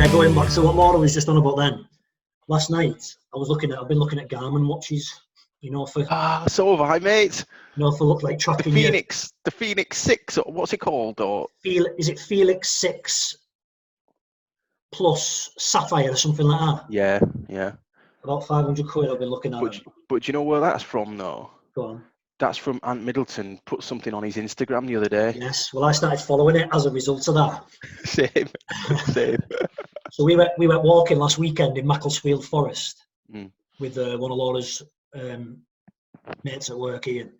yeah, going back to what Laura was just on about then. Last night, I've been looking at Garmin watches, for so have I, mate. for like The tracking Phoenix 6, or what's it called? Or is it Felix 6 plus Sapphire or something like that? Yeah. About 500 quid. I've been looking at them. But do you know where that's from, though? Go on. That's from Ant Middleton. Put something on his Instagram the other day. Yes. Well, I started following it as a result of that. Same. So we went walking last weekend in Macclesfield Forest with one of Laura's mates at work. Ian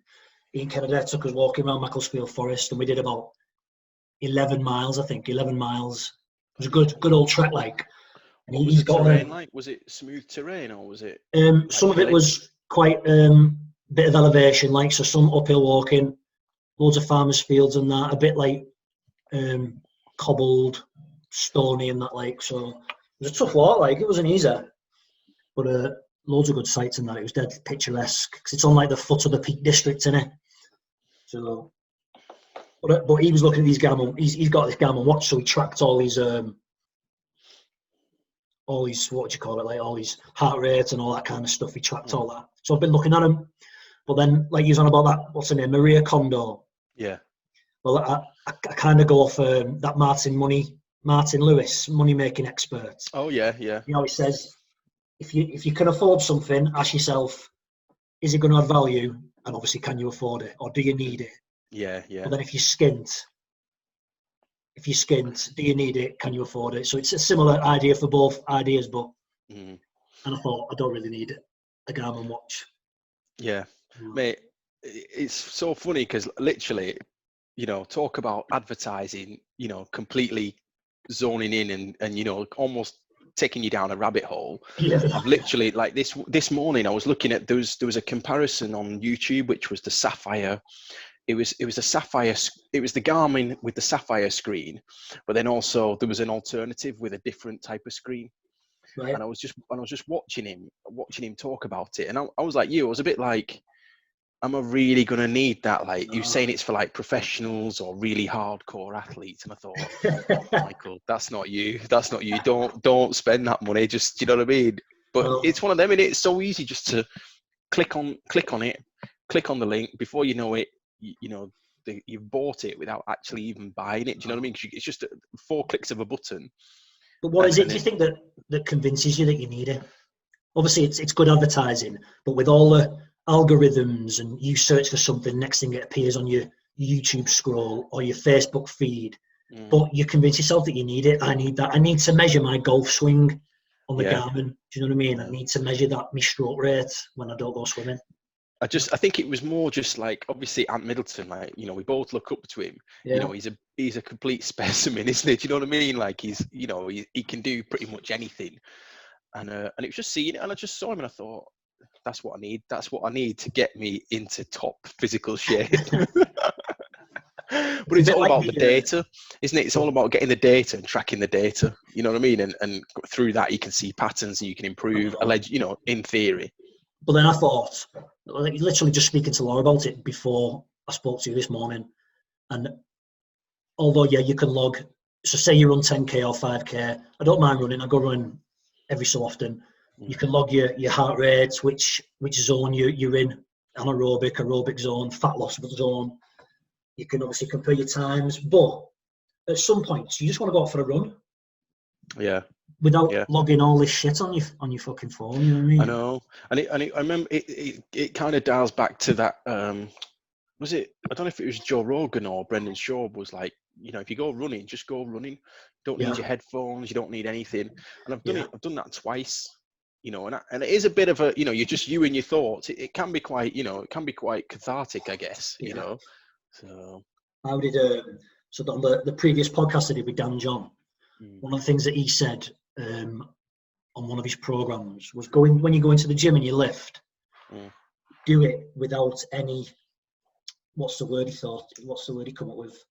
Kennedy took us walking around Macclesfield Forest, and we did about 11 miles. I think 11 miles. It was a good old trek, like. And what was the terrain like? Was it smooth terrain, or was it? Some of it was quite bit of elevation, like, so some uphill walking, loads of farmers' fields and that, a bit like cobbled, stony and that, like. So it was a tough walk, like, it wasn't easy, but loads of good sights in that. It was dead picturesque because it's on like the foot of the Peak District, innit? So, but he was looking at these Garmin. He's got this Garmin watch, so he tracked all these what do you call it, like all these heart rates and all that kind of stuff. He tracked all that. So I've been looking at him. But then, like, he's on about that, what's her name, Maria Kondo. Yeah. Well, I kind of go off that Martin Lewis, money-making expert. Oh, yeah. He says, if you can afford something, ask yourself, is it going to add value? And obviously, can you afford it? Or do you need it? Yeah. But then if you're skint, do you need it? Can you afford it? So it's a similar idea for both ideas, but and I thought, I don't really need a Garmin watch. Yeah, mate, it's so funny because literally, talk about advertising, completely zoning in and almost taking you down a rabbit hole. Yeah. I've literally, like, this morning I was looking at, there was a comparison on YouTube, which was the Sapphire. It was the Sapphire. It was the Garmin with the Sapphire screen, but then also there was an alternative with a different type of screen. Right. And I was just watching him talk about it, and I was like you. I was a bit like, am I really gonna need that? Like, you saying it's for like professionals or really hardcore athletes, and I thought, Michael, that's not you. Don't spend that money. Just, you know what I mean? But it's one of them, and it's so easy just to click on it, click on the link. Before you know it, you've bought it without actually even buying it. Do you know what I mean? It's just 4 clicks of a button. But what is it, do you think, that convinces you that you need it? Obviously, it's good advertising, but with all the algorithms and you search for something, next thing it appears on your YouTube scroll or your Facebook feed, but you convince yourself that you need it. I need that. I need to measure my golf swing on the Garmin. Do you know what I mean? I need to measure that, my stroke rate when I don't go swimming. I think it was more just like, obviously Ant Middleton, like, we both look up to him. Yeah. He's a complete specimen, isn't it? Do you know what I mean? Like, he can do pretty much anything. And it was just seeing it, and I just saw him and I thought, that's what I need. That's what I need to get me into top physical shape. But it's all about the data, isn't it? It's all about getting the data and tracking the data. You know what I mean? And through that, you can see patterns and you can improve, in theory. But then I thought, like, literally just speaking to Laura about it before I spoke to you this morning, and although, you can log, so say you run 10K or 5K, I don't mind running, I go running every so often. You can log your heart rate, which zone you're in, aerobic zone, fat loss zone. You can obviously compare your times, but at some point, you just want to go out for a run. Yeah. Without logging all this shit on your fucking phone, you know what I mean? I know, and I remember it kind of dials back to that. Was it? I don't know if it was Joe Rogan or Brendan Schaub was like, if you go running, just go running. Don't need your headphones. You don't need anything. And I've done it. I've done that twice. And it is a bit of a, you're just you and your thoughts. It can be quite, it can be quite cathartic, I guess. So I did so on the previous podcast I did with Dan John. One of the things that he said on one of his programs was, when you go into the gym and you lift, do it without any, what's the word he come up with,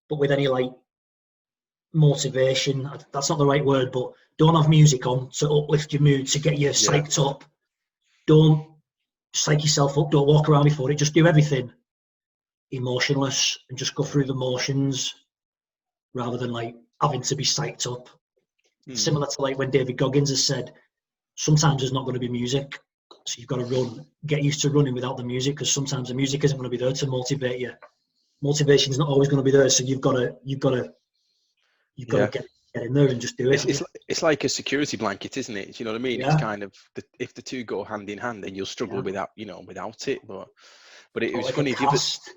but with any like motivation. That's not the right word, but don't have music on to uplift your mood, to get you psyched up. Don't psych yourself up, don't walk around before it, just do everything emotionless and just go through the motions rather than like having to be psyched up. Similar to like when David Goggins has said, sometimes there's not going to be music, so you've got to get used to running without the music, because sometimes the music isn't going to be there to motivate you. Motivation's not always going to be there, so you've got to get in there and just do it. It's like a security blanket, isn't it? Do you know what I mean? Yeah. It's kind of if the two go hand in hand, then you'll struggle without it. But it was like funny. A cast.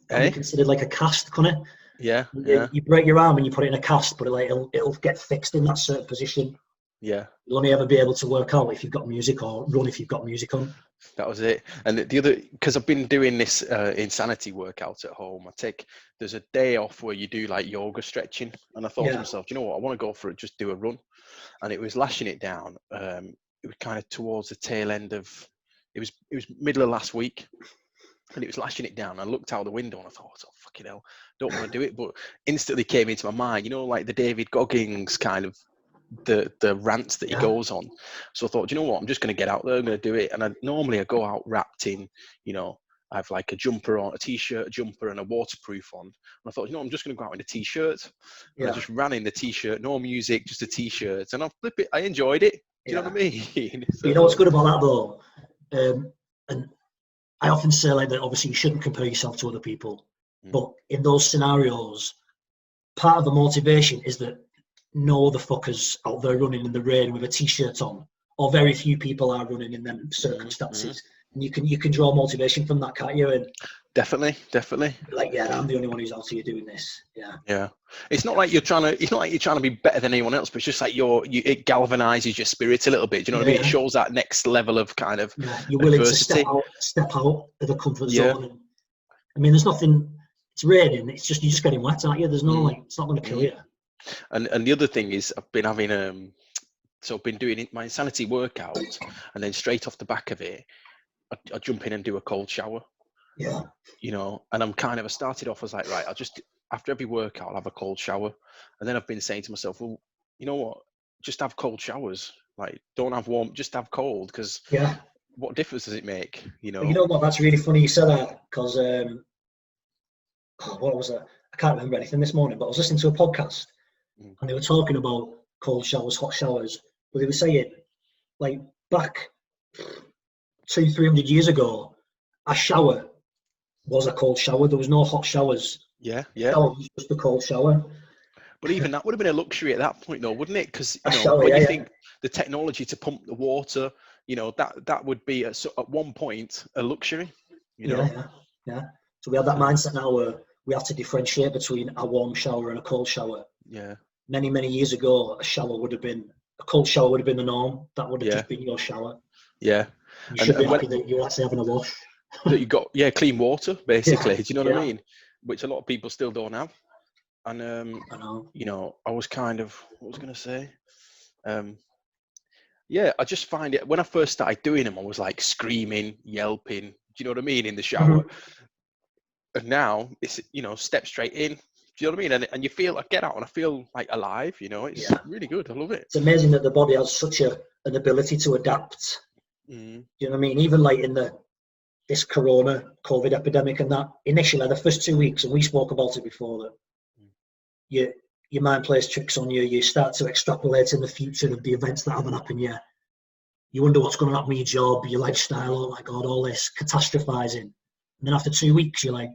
Can be considered like a cast, can it? Yeah. You break your arm and you put it in a cast, but it'll get fixed in that certain position. Yeah. You'll only ever be able to work out if you've got music, or run if you've got music on. That was it. And the other, because I've been doing this insanity workout at home, there's a day off where you do like yoga stretching, and I thought to myself, you know what, I want to go for it, just do a run. And it was lashing it down. It was kind of towards the tail end of, it was middle of last week, and it was lashing it down. I looked out the window and I thought, oh fucking hell, don't want to do it. But instantly came into my mind, like the David Goggins kind of the rants that he goes on. So I thought, you know what, I'm just going to get out there, I'm going to do it. And I go out wrapped in, I have like a jumper on, a t-shirt, a jumper, and a waterproof on. And I thought, I'm just going to go out in a t-shirt. And I just ran in the t-shirt, no music, just a t-shirt, and I enjoyed it. Do you know what I mean? So, you know what's good about that though, and I often say like that. Obviously, you shouldn't compare yourself to other people, but in those scenarios, part of the motivation is that no other fuckers out there running in the rain with a t-shirt on, or very few people are running in them circumstances. And you can draw motivation from that, can't you? And definitely. Like, I'm the only one who's out here doing this. Yeah. It's not like you're trying to be better than anyone else, but it's just like it galvanizes your spirit a little bit. Do you know what I mean? It shows that next level of kind of you're willing adversity. to step out of the comfort zone. And, I mean, there's nothing. It's raining. It's just you're just getting wet, aren't you? There's no it's not going to kill you. And the other thing is, I've been having so I've been doing my insanity workout, and then straight off the back of it, I jump in and do a cold shower. Yeah. And I started off as like, right, I'll just, after every workout, I'll have a cold shower. And then I've been saying to myself, well, you know what, just have cold showers. Like, don't have warm, just have cold, because what difference does it make? You know what, that's really funny you said that, because what was it? I can't remember anything this morning, but I was listening to a podcast and they were talking about cold showers, hot showers, but they were saying, like, back 200-300 years ago, a shower was a cold shower. There was no hot showers. Yeah. Shower was just a cold shower. But even that would have been a luxury at that point, though, wouldn't it? Because you think the technology to pump the water, that would be at one point a luxury. Yeah. So we have that mindset now where we have to differentiate between a warm shower and a cold shower. Yeah. Many, many years ago, a cold shower would have been the norm. That would have just been your shower. Yeah. You should be happy that you're actually having a wash. That you got clean water, basically. Do you know what I mean? Which a lot of people still don't have. And I know. I was kind of, what was I going to say? I just find it, when I first started doing them, I was like screaming, yelping. Do you know what I mean? In the shower. And now it's, step straight in. Do you know what I mean? And you feel, I get out and I feel like alive. It's really good. I love it. It's amazing that the body has such an ability to adapt. Do you know what I mean? Even like in this COVID epidemic and that, initially the first 2 weeks, and we spoke about it before, that your mind plays tricks on you. You start to extrapolate in the future of the events that haven't happened yet. You wonder what's going to happen with your job, your lifestyle. Oh my God, all this catastrophizing. And then after 2 weeks, you're like,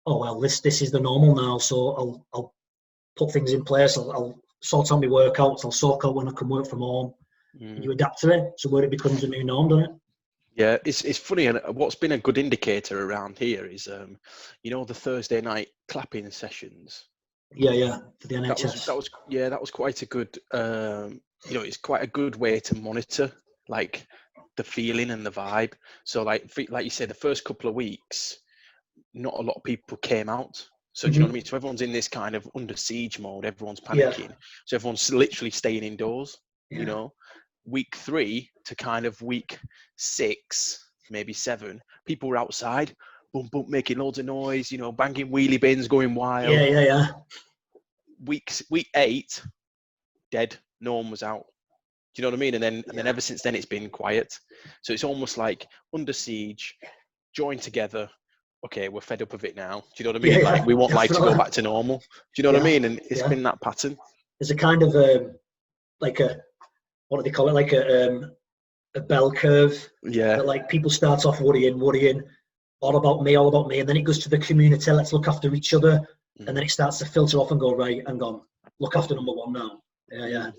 oh well, this is the normal now. So I'll put things in place. I'll sort out my workouts. I'll sort out when I can work from home. And you adapt to it. So where it becomes a new norm, doesn't it? Yeah, it's funny, and what's been a good indicator around here is, the Thursday night clapping sessions. Yeah, for the NHS. That was quite a good. It's quite a good way to monitor like the feeling and the vibe. So like you said, the first couple of weeks, not a lot of people came out. So do you know what I mean? So everyone's in this kind of under siege mode. Everyone's panicking. So everyone's literally staying indoors. Week 3 to kind of week 6, maybe 7, people were outside, boom, making loads of noise, banging wheelie bins, going wild. Yeah. Week 8, dead. No one was out. Do you know what I mean? And then ever since then, it's been quiet. So it's almost like under siege, join together. Okay, we're fed up of it now. Do you know what I mean? Like we want life to go back to normal. Do you know what I mean? And it's been that pattern. There's a kind of like what do they call it? Like a bell curve. Yeah. That like people start off worrying, all about me, and then it goes to the community. Let's look after each other, and then it starts to filter off and go right and gone. Look after number one now. Yeah.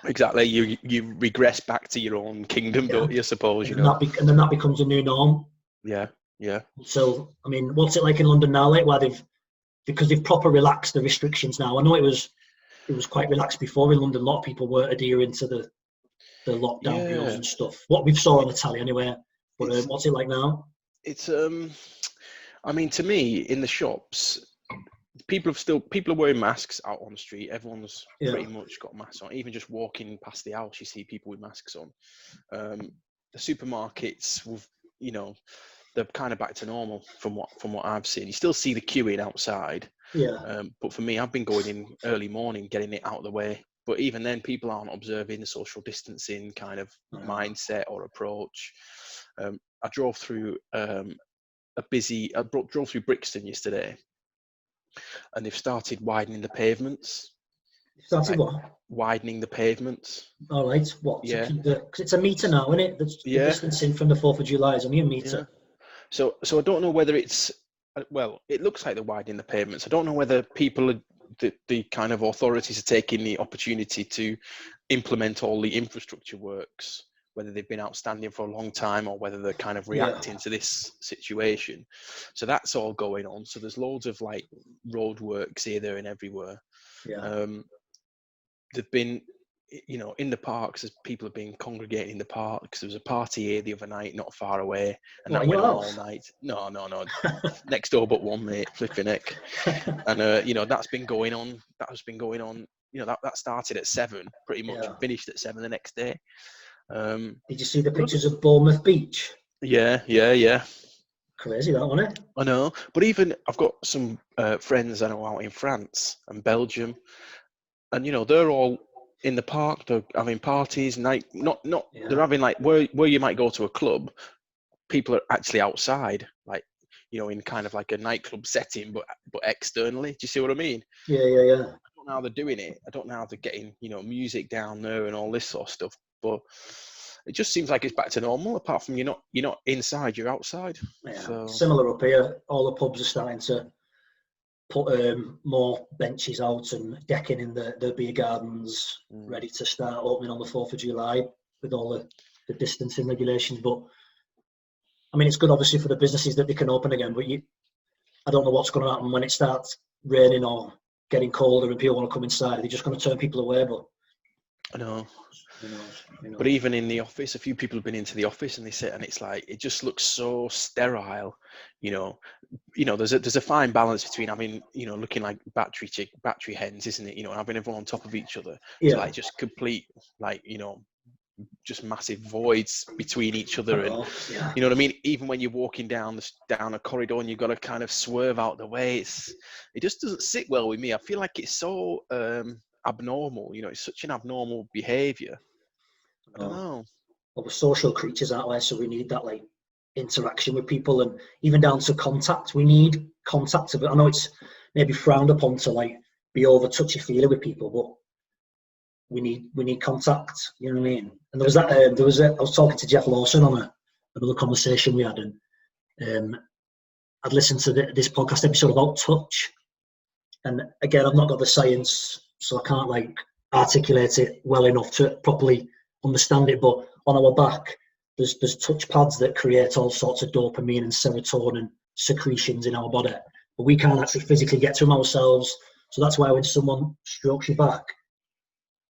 Exactly. You regress back to your own kingdom, don't you? Suppose and then that becomes a new norm. Yeah. So I mean, what's it like in London now? Like, where because they've proper relaxed the restrictions now. I know it was quite relaxed before in London. A lot of people were adhering to the lockdown rules and stuff. What we've saw on the telly anyway. But what's it like now? It's I mean, to me, in the shops, people are wearing masks out on the street. Everyone's pretty much got masks on. Even just walking past the house, you see people with masks on. The supermarkets, they're kind of back to normal from what I've seen. You still see the queuing outside. But for me, I've been going in early morning, getting it out of the way. But even then, people aren't observing the social distancing kind of mindset or approach. I drove through drove through Brixton yesterday, and they've started widening the pavements. Widening the pavements. All right. What? Yeah. Because it's a metre now, isn't it? The distancing from the 4th of July is only a metre. Yeah. So I don't know whether it's, well, it looks like they're widening the pavements. I don't know whether people are, the kind of authorities are taking the opportunity to implement all the infrastructure works, whether they've been outstanding for a long time or whether they're kind of reacting to this situation. So that's all going on. So there's loads of like road works here, there and everywhere. They've been, in the parks, as people have been congregating in the parks. There was a party here the other night, not far away, and that went on all night. No, next door but one, mate, flipping heck. And that's been going on. That has been going on. That started at 7, pretty much, finished at 7 the next day. Did you see the pictures of Bournemouth Beach? Yeah. Crazy, that, wasn't it? I know, but even I've got some friends I know out in France and Belgium, and they're all in the park. They're having parties, they're having like where you might go to a club. People are actually outside, like in kind of like a nightclub setting, but externally. Do you see what I mean? Yeah. I don't know how they're doing it. I don't know how they're getting music down there and all this sort of stuff. But it just seems like it's back to normal. Apart from you're not inside, you're outside. Yeah. So. Similar up here. All the pubs are starting to put more benches out and decking in the beer gardens, ready to start opening on the 4th of July with all the distancing regulations. But I mean, it's good obviously for the businesses that they can open again, but I don't know what's going to happen when it starts raining or getting colder and people want to come inside. Are they just going to turn people away? But I know. But even in the office, a few people have been into the office and they sit and it's like, it just looks so sterile. There's a fine balance between having, looking like battery hens, isn't it? Having everyone on top of each other. It's like just complete, like, just massive voids between each other. And you know what I mean? Even when you're walking down a corridor and you've got to kind of swerve out the way, it just doesn't sit well with me. I feel like it's so abnormal. It's such an abnormal behavior. I don't know. Well, we're social creatures, aren't we? So we need that like interaction with people, and even down to contact. We need contact. I know it's maybe frowned upon to like be over touchy-feely with people, but we need contact. You know what I mean? And I was talking to Jeff Lawson on another conversation we had, and I'd listened to this podcast episode about touch, and again, I've not got the science, so I can't like articulate it well enough to properly understand it. But on our back, there's touch pads that create all sorts of dopamine and serotonin secretions in our body, but we can't actually physically get to them ourselves. So that's why when someone strokes your back,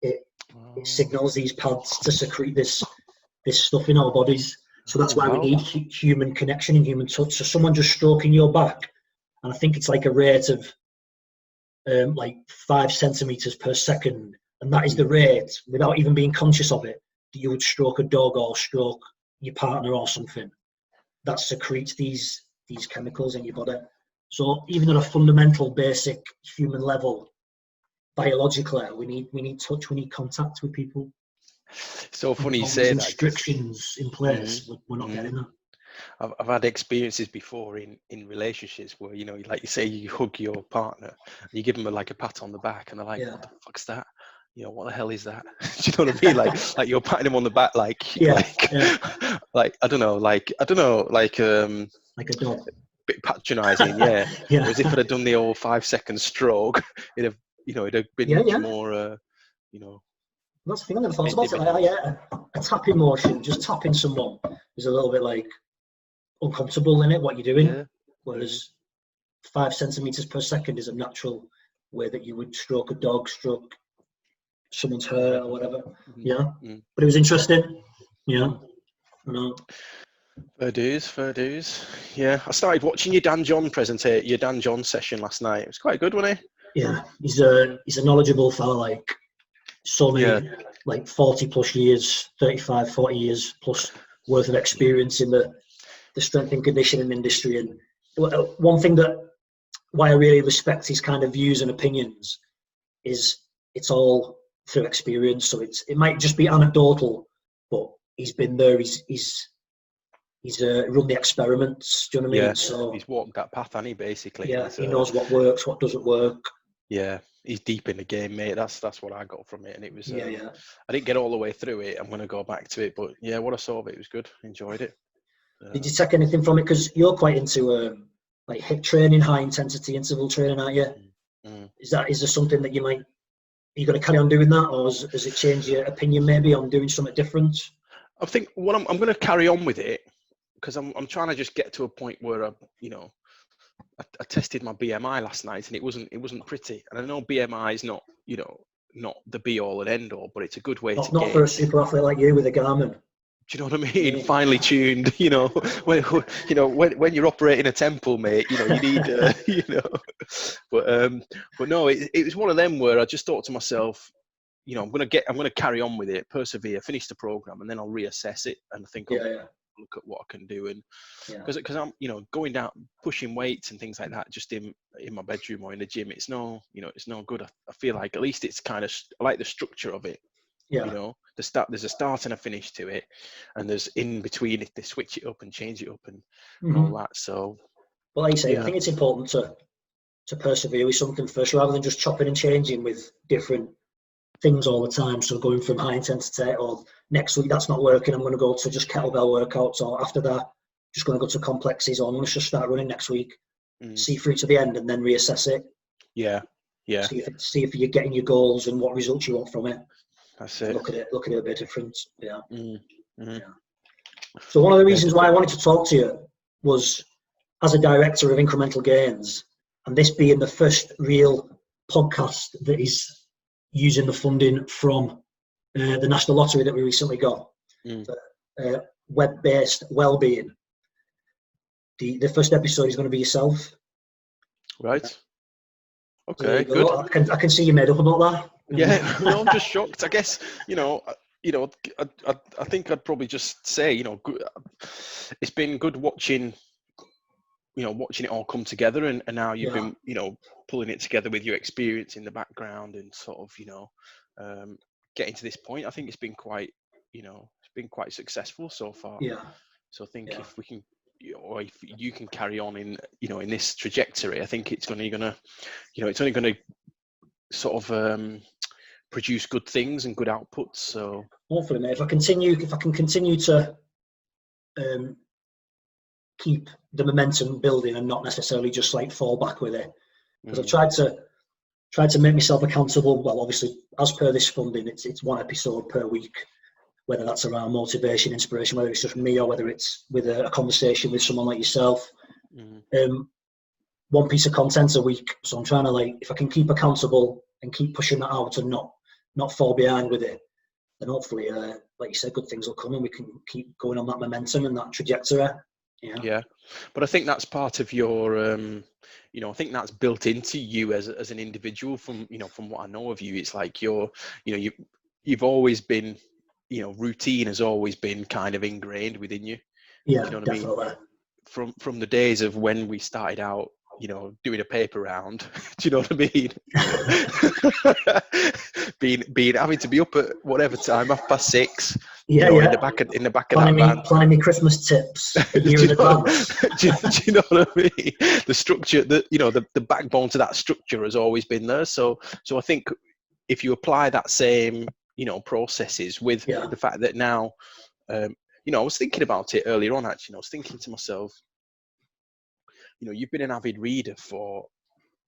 it signals these pads to secrete this stuff in our bodies. So that's why we need human connection and human touch. So someone just stroking your back, and I think it's like a rate of like 5 centimeters per second, and that is the rate, without even being conscious of it, that you would stroke a dog or stroke your partner or something. That secretes these chemicals in your body. So even at a fundamental, basic human level, biologically, we need touch, we need contact with people. So funny you say that. Restrictions in place, we're not getting that. I've had experiences before in relationships where, like you say, you hug your partner, and you give them like a pat on the back, and they're like, "What the fuck's that?" what the hell is that? Do you know what I mean? Like you're patting him on the back, like like I don't know, like a dog, bit patronising, yeah. Whereas if I'd have done the old 5-second stroke, it'd have been much more, That's the thing I never thought about it. A tapping motion, just tapping someone is a little bit like uncomfortable in it, what you're doing. Whereas 5 centimeters per second is a natural way that you would stroke a dog, stroke someone's hair or whatever. But it was interesting. No. Fair dues. Yeah, I started watching your Dan John session last night. It was quite good, wasn't it? Yeah, he's a knowledgeable fella, like so many, like 40 plus years, 35, 40 years plus worth of experience in the strength and conditioning industry. And one thing why I really respect his kind of views and opinions is it's all through experience. So it might just be anecdotal, but he's been there. He's run the experiments. Do you know what I mean? So he's walked that path, hasn't he? Basically, he knows what works, what doesn't work. Yeah, he's deep in the game, mate. That's what I got from it, and it was. I didn't get all the way through it. I'm going to go back to it, but what I saw of it was good. Enjoyed it. Did you take anything from it? Because you're quite into like HIIT training, high intensity interval training, aren't you? Is there something that are you going to carry on doing that, or has it changed your opinion maybe on doing something different? I think what I'm going to carry on with it, because I'm trying to just get to a point where I tested my BMI last night and it wasn't pretty. And I know BMI is not the be all and end all, but it's a good way to not for a super athlete like you with a Garmin. Do you know what I mean? Finely tuned, when you're operating a temple, mate, you need, but no, it was one of them where I just thought to myself, I'm going to carry on with it, persevere, finish the program, and then I'll reassess it and think, look at what I can do. And because I'm, going down, pushing weights and things like that, just in my bedroom or in the gym, it's no good. I feel like at least it's kind of, I like the structure of it. There's a start and a finish to it, and there's in between if they switch it up and change it up and all that. So, well, like you say, I think it's important to persevere with something first, rather than just chopping and changing with different things all the time. So going from high intensity, or next week that's not working, I'm going to go to just kettlebell workouts, or after that just going to go to complexes, or I'm going to just start running next week, see through to the end, and then reassess it. See if you're getting your goals and what results you want from it. That's it. Look at it a bit different. So one of the reasons why I wanted to talk to you was as a director of Incremental Gainz, and this being the first real podcast that is using the funding from the National Lottery that we recently got, web-based well-being. The first episode is going to be yourself. Right. Okay, good. I can see you made up about that. Yeah, no, I'm just shocked. I guess, I think I'd probably just say, it's been good watching it all come together, and now you've been, pulling it together with your experience in the background and sort of, getting to this point. I think it's been quite, successful so far. Yeah. So I think if we can, or if you can carry on in this trajectory, I think it's only gonna sort of produce good things and good outputs. So hopefully, mate, if I can continue to keep the momentum building and not necessarily just like fall back with it, because I've tried to make myself accountable. Well, obviously, as per this funding, it's one episode per week, whether that's around motivation, inspiration, whether it's just me or whether it's with a conversation with someone like yourself. One piece of content a week. So I'm trying to, if I can keep accountable and keep pushing that out and not fall behind with it, then hopefully, like you said, good things will come and we can keep going on that momentum and that trajectory. Yeah, but I think that's part of your, I think that's built into you as an individual. From what I know of you, it's like you've always been, routine has always been kind of ingrained within you. Yeah, you know what definitely. I mean? From the days of when we started out, doing a paper round. Do you know what I mean? being having to be up at whatever time, 6:30. In the back of that van, planning me Christmas tips a year in advance. do you know what I mean? The structure, the backbone to that structure has always been there. So I think if you apply that same, processes with Yeah. the fact that now, I was thinking about it earlier on, actually. I was thinking to myself, you've been an avid reader for,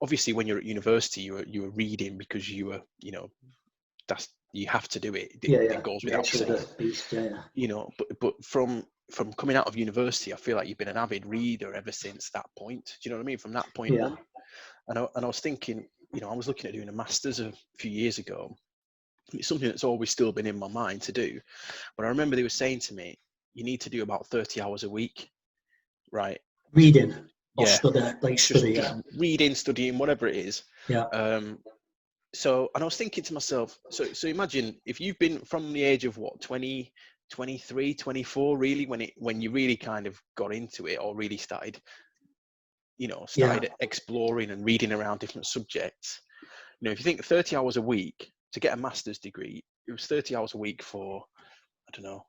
obviously when you're at university, you were reading because you were, you have to do it. It goes without saying. Beast, But from coming out of university, I feel like you've been an avid reader ever since that point. Do you know what I mean? From that point on. And I was thinking, I was looking at doing a master's a few years ago. It's something that's always still been in my mind to do. But I remember they were saying to me, you need to do about 30 hours a week, right? Reading or Yeah. study, just reading, studying, whatever it is. Yeah. So, and I was thinking to myself, so imagine if you've been from the age of 20, 23, 24, really, when you really kind of got into it or really started exploring and reading around different subjects. If you think 30 hours a week to get a master's degree, it was 30 hours a week for, I don't know,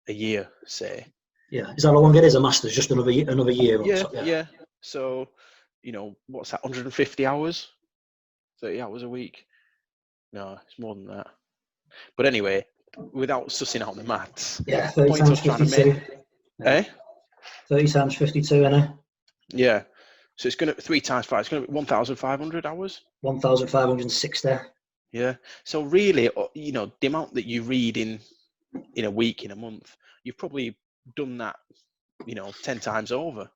a year, say. Yeah. Is that how long it is, a master's? Just another year? Yeah. So, what's that, 150 hours? 30 hours a week? No, it's more than that. But anyway, without sussing out the maths. Yeah, 30 times 52. 30 times 52, innit? Yeah. So it's going to, 3 times 5, it's going to be 1,500 hours. 1,560. Yeah. So really, the amount that you read in a week, in a month, you've probably done that, 10 times over.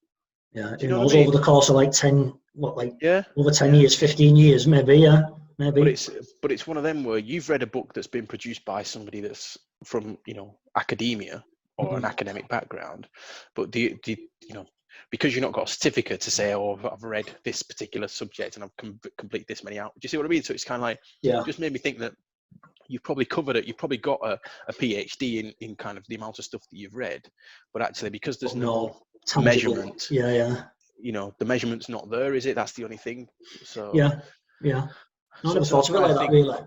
Yeah. Who knows, over the course of like 10, over 10 Yeah. years, 15 years, maybe, yeah. Maybe. But it's one of them where you've read a book that's been produced by somebody that's from, academia or an academic background, but because you've not got a certificate to say, oh, I've read this particular subject and I've completed this many hours. Do you see what I mean? So it's kind of like, just made me think that you've probably covered it. You've probably got a PhD in kind of the amount of stuff that you've read, but actually because there's no measurement, the measurement's not there, is it? That's the only thing. So yeah. No, I never thought of it like that, really.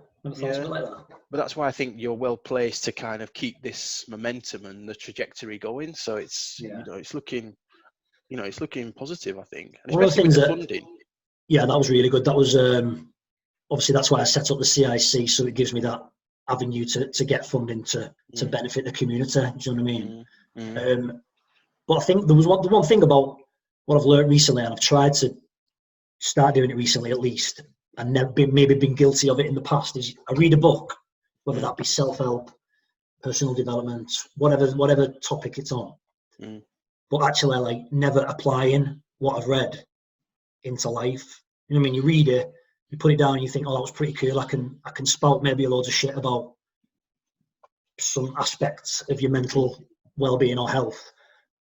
But that's why I think you're well placed to kind of keep this momentum and the trajectory going. So it's it's looking positive, I think. And especially with the funding. Yeah, that was really good. That was obviously that's why I set up the CIC, so it gives me that avenue to get funding to benefit the community. Do you know what I mean? But I think the one thing about what I've learned recently, and I've tried to start doing it recently at least, and maybe been guilty of it in the past, is I read a book, whether that be self-help, personal development, whatever topic it's on, but actually like never applying what I've read into life. You know what I mean? You read it, you put it down, and you think, oh, that was pretty cool. I can spout maybe a load of shit about some aspects of your mental well-being or health,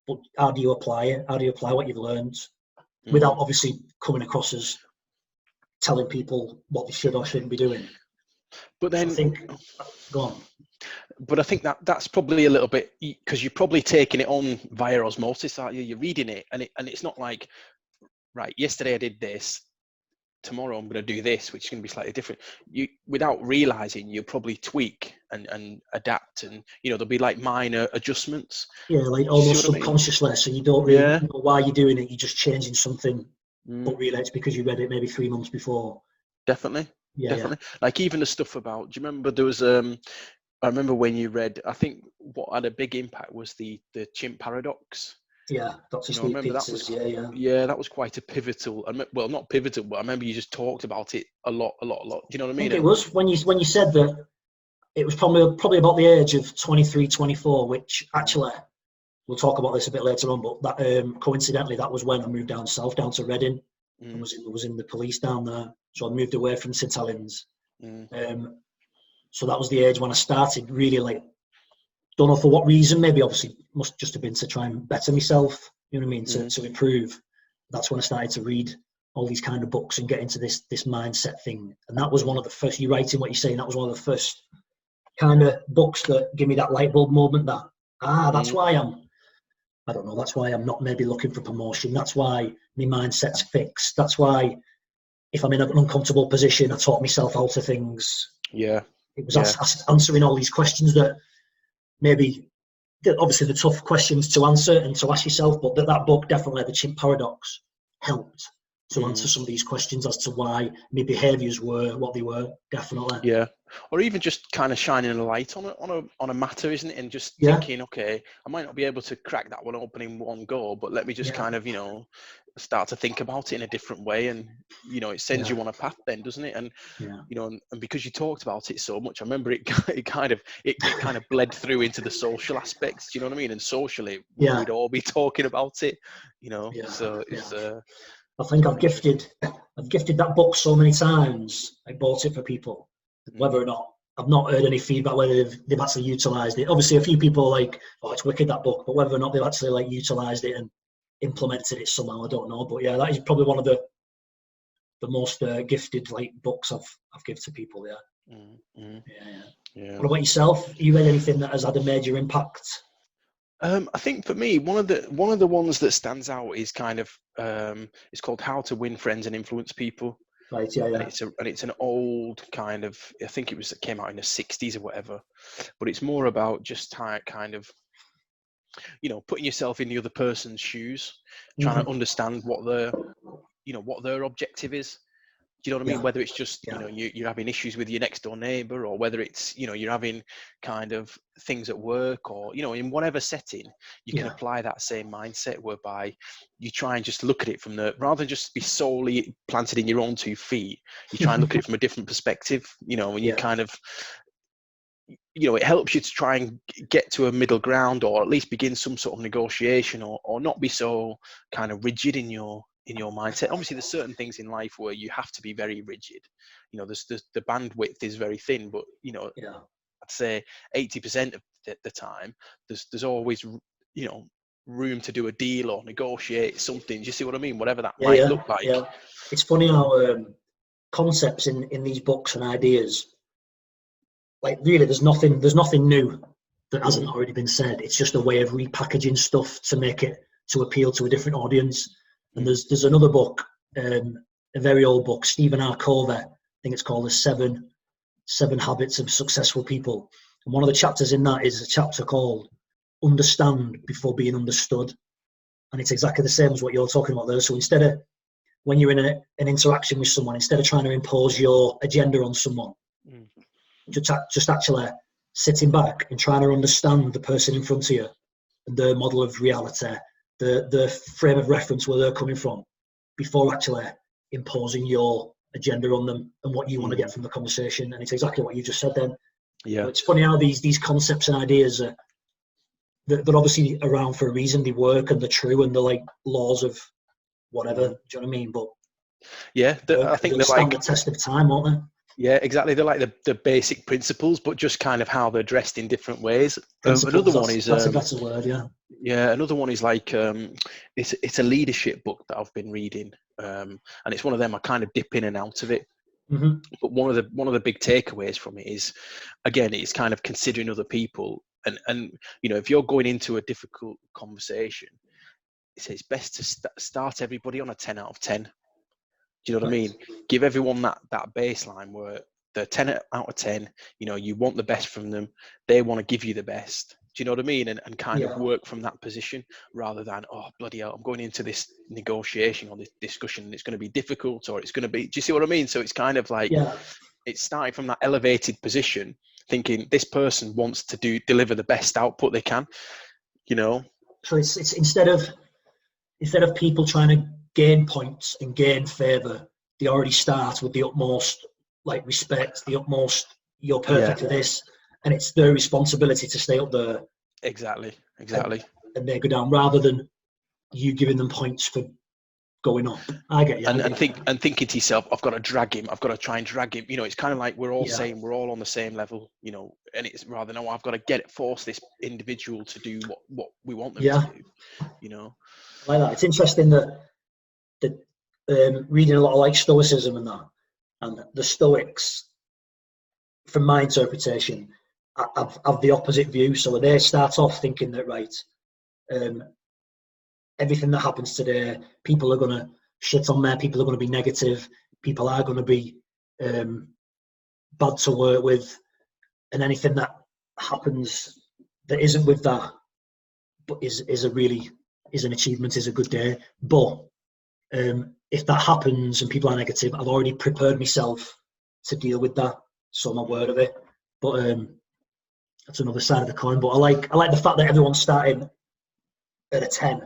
but how do you apply it? How do you apply what you've learned without obviously coming across as telling people what they should or shouldn't be doing? But then, go on. But I think that's probably a little bit, because you're probably taking it on via osmosis, aren't you? You're reading it, and it's not like, right, yesterday I did this, tomorrow I'm going to do this, which is going to be slightly different. You, without realizing, you'll probably tweak and adapt, and there'll be like minor adjustments. Yeah, like almost subconsciously, so you don't really know why you're doing it. You're just changing something, but really it's because you read it maybe 3 months before. Definitely. Like even the stuff about, do you remember there was I remember when you read, I think what had a big impact was the chimp paradox. Yeah, Dr. Steve Pizzas, that was quite a pivotal, well, not pivotal, but I remember you just talked about it a lot. Do you know what I mean? I think it was when you said that. It was probably about the age of 23, 24, which actually, we'll talk about this a bit later on, but that coincidentally, that was when I moved down south, down to Reading. I was in the police down there. So I moved away from St Helens. So that was the age when I started really, like, don't know for what reason, maybe obviously must just have been to try and better myself, you know what I mean, to improve. That's when I started to read all these kind of books and get into this mindset thing. And that was one of the first, you're right in what you're saying, that was one of the first kind of books that give me that light bulb moment that, that's why that's why I'm not maybe looking for promotion. That's why my mindset's fixed. That's why if I'm in an uncomfortable position, I taught myself out of things. Yeah. It was answering all these questions that maybe, obviously the tough questions to answer and to ask yourself, but that book, definitely, The Chimp Paradox, helped. to answer some of these questions as to why my behaviours were what they were. Definitely. Yeah, or even just kind of shining a light on a matter, isn't it? And just thinking, okay, I might not be able to crack that one open in one go, but let me just kind of, start to think about it in a different way, and it sends you on a path, then, doesn't it? And and because you talked about it so much, I remember it kind of bled through into the social aspects. Do you know what I mean? And socially, we'd all be talking about it. So it's. I think I've gifted that book so many times. I bought it for people, whether or not I've not heard any feedback whether they've actually utilised it. Obviously, a few people are like, "Oh, it's wicked, that book," but whether or not they've actually like utilised it and implemented it somehow, I don't know. But yeah, that is probably one of the most gifted like books I've given to people. Yeah. What about yourself? You read anything that has had a major impact? I think for me, one of the ones that stands out is kind of it's called How to Win Friends and Influence People. Right. Yeah. And it's an old kind of, I think it came out in the 60s or whatever, but it's more about just kind of putting yourself in the other person's shoes, trying to understand what their objective is. Do you know what I mean? Whether it's just you're having issues with your next door neighbor, or whether it's you're having kind of things at work, or in whatever setting, you can apply that same mindset whereby you try and just look at it from rather than just be solely planted in your own 2 feet. You try and look at it from a different perspective. And you kind of it helps you to try and get to a middle ground, or at least begin some sort of negotiation, or not be so kind of rigid in your mindset. Obviously, there's certain things in life where you have to be very rigid. There's the bandwidth is very thin, but I'd say 80% of the time there's always room to do a deal or negotiate something. Do you see what I mean? Whatever that might look like. Yeah. It's funny how concepts in these books and ideas, like really, there's nothing new that hasn't already been said. It's just a way of repackaging stuff to make it to appeal to a different audience. And there's another book, a very old book, Stephen R. Covey, I think it's called The Seven Habits of Successful People. And one of the chapters in that is a chapter called Understand Before Being Understood. And it's exactly the same as what you're talking about there. So instead of, when you're in an interaction with someone, instead of trying to impose your agenda on someone, just actually sitting back and trying to understand the person in front of you and their model of reality, the frame of reference where they're coming from, before actually imposing your agenda on them and what you want to get from the conversation. And it's exactly what you just said then. But it's funny how these concepts and ideas are they're obviously around for a reason. They work and they're true and they're like laws of whatever. Do you know what I mean? But I think they're stand like the test of time, aren't they? Yeah, exactly. They're like the basic principles, but just kind of how they're dressed in different ways. Another one is that's a better word, yeah. Another one is like it's a leadership book that I've been reading, and it's one of them. I kind of dip in and out of it. But one of the big takeaways from it is, again, it's kind of considering other people, and if you're going into a difficult conversation, it's best to start everybody on a 10 out of 10. Do you know what I mean? Give everyone that baseline where they're 10 out of 10. You want the best from them. They want to give you the best. Do you know what I mean? And kind of work from that position rather than, oh, bloody hell, I'm going into this negotiation or this discussion and it's going to be difficult, or it's going to be, do you see what I mean? So it's kind of like, it's starting from that elevated position, thinking this person wants to deliver the best output they can, So it's instead of people trying to gain points and gain favour, they already start with the utmost like respect, the utmost you're perfect for this, and it's their responsibility to stay up there. Exactly. And they go down rather than you giving them points for going up. I get you. And thinking to yourself, I've got to drag him. I've got to try and drag him. It's kind of like we're all saying we're all on the same level. And it's rather no, I've got to force this individual to do what we want them to do. Like that. It's interesting that reading a lot of like Stoicism and that, and the Stoics, from my interpretation, have the opposite view. So they start off thinking that everything that happens today, people are going to shit on there, people are going to be negative, people are going to be bad to work with, and anything that happens that isn't with that, but is an achievement, is a good day. But If that happens and people are negative, I've already prepared myself to deal with that, so I'm aware of it. But that's another side of the coin. But I like the fact that everyone's starting at a 10,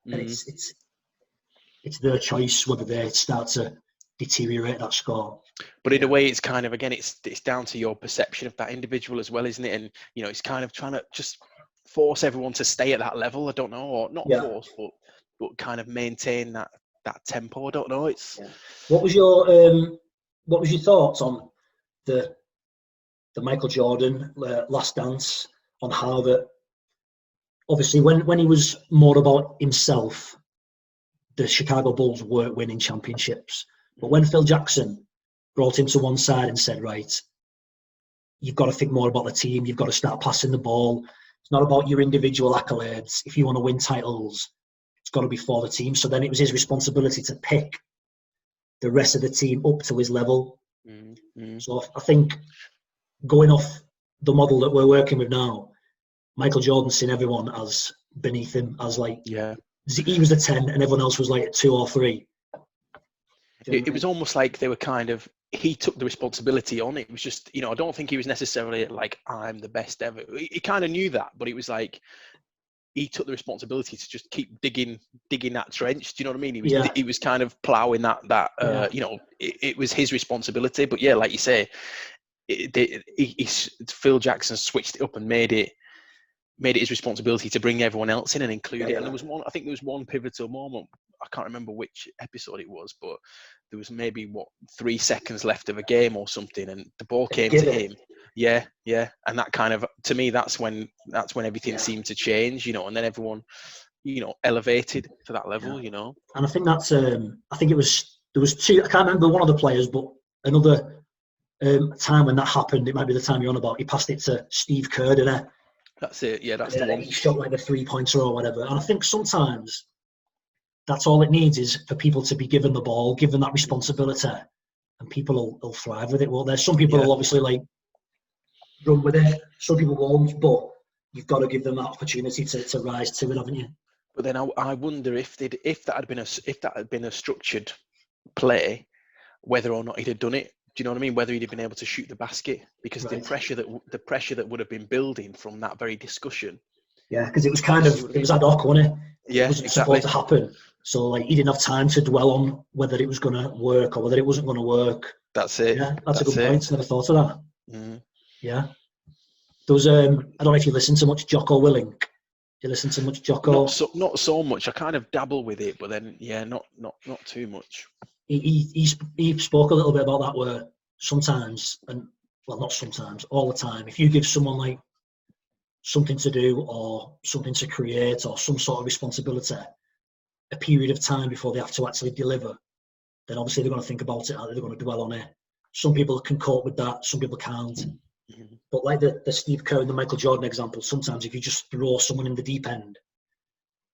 and it's their choice whether they start to deteriorate that score. But in a way, it's kind of, again, it's down to your perception of that individual as well, isn't it? And it's kind of trying to just force everyone to stay at that level. I don't know, or not force, but kind of maintain that tempo. I don't know. It's What was your thoughts on the Michael Jordan Last Dance, on how that obviously when he was more about himself, the Chicago Bulls weren't winning championships. But when Phil Jackson brought him to one side and said, right, you've got to think more about the team, you've got to start passing the ball. It's not about your individual accolades. If you want to win titles, it's got to be for the team. So then it was his responsibility to pick the rest of the team up to his level. Mm-hmm. So I think going off the model that we're working with now, Michael Jordan's seen everyone as beneath him, as like, he was a 10 and everyone else was like a 2 or 3. It was almost like they were kind of, he took the responsibility on. It was just, I don't think he was necessarily like, I'm the best ever. He kind of knew that, but it was like, he took the responsibility to just keep digging that trench. Do you know what I mean? He was kind of ploughing that it was his responsibility. But like you say, Phil Jackson switched it up and made it his responsibility to bring everyone else in and include it. And I think there was one pivotal moment. I can't remember which episode it was, but there was maybe 3 seconds left of a game or something, and the ball came to him. Yeah. And that kind of, to me, that's when everything seemed to change, and then everyone, elevated to that level, And I think that's, I think there was 2, I can't remember one of the players, but another time when that happened, it might be the time you're on about, he passed it to Steve Kerr, didn't he? That's it. Yeah, that's the one. He shot like the 3-pointer or whatever. And I think sometimes that's all it needs is for people to be given the ball, given that responsibility, and people will thrive with it. Well, there's some people will obviously like run with it. Some people won't, but you've got to give them that opportunity to rise to it, haven't you? But then I wonder if that had been a structured play, whether or not he'd have done it. Do you know what I mean? Whether he'd have been able to shoot the basket, because the pressure that would have been building from that very discussion. Yeah, because it was it was ad hoc, wasn't it? Yeah, it wasn't supposed to happen. So like he didn't have time to dwell on whether it was going to work or whether it wasn't going to work. That's it. Yeah, that's a good point. Never thought of that. Mm. Yeah. There was I don't know if you listen to much Jocko Willink. Do you listen to much Jocko? Not so much. I kind of dabble with it, but then not too much. He spoke a little bit about that, where sometimes, and well, not sometimes, all the time, if you give someone like something to do or something to create or some sort of responsibility, a period of time before they have to actually deliver, then obviously they're going to think about it, they're going to dwell on it. Some people can cope with that, some people can't. Mm-hmm. But like the Steve Kerr and the Michael Jordan example, sometimes if you just throw someone in the deep end,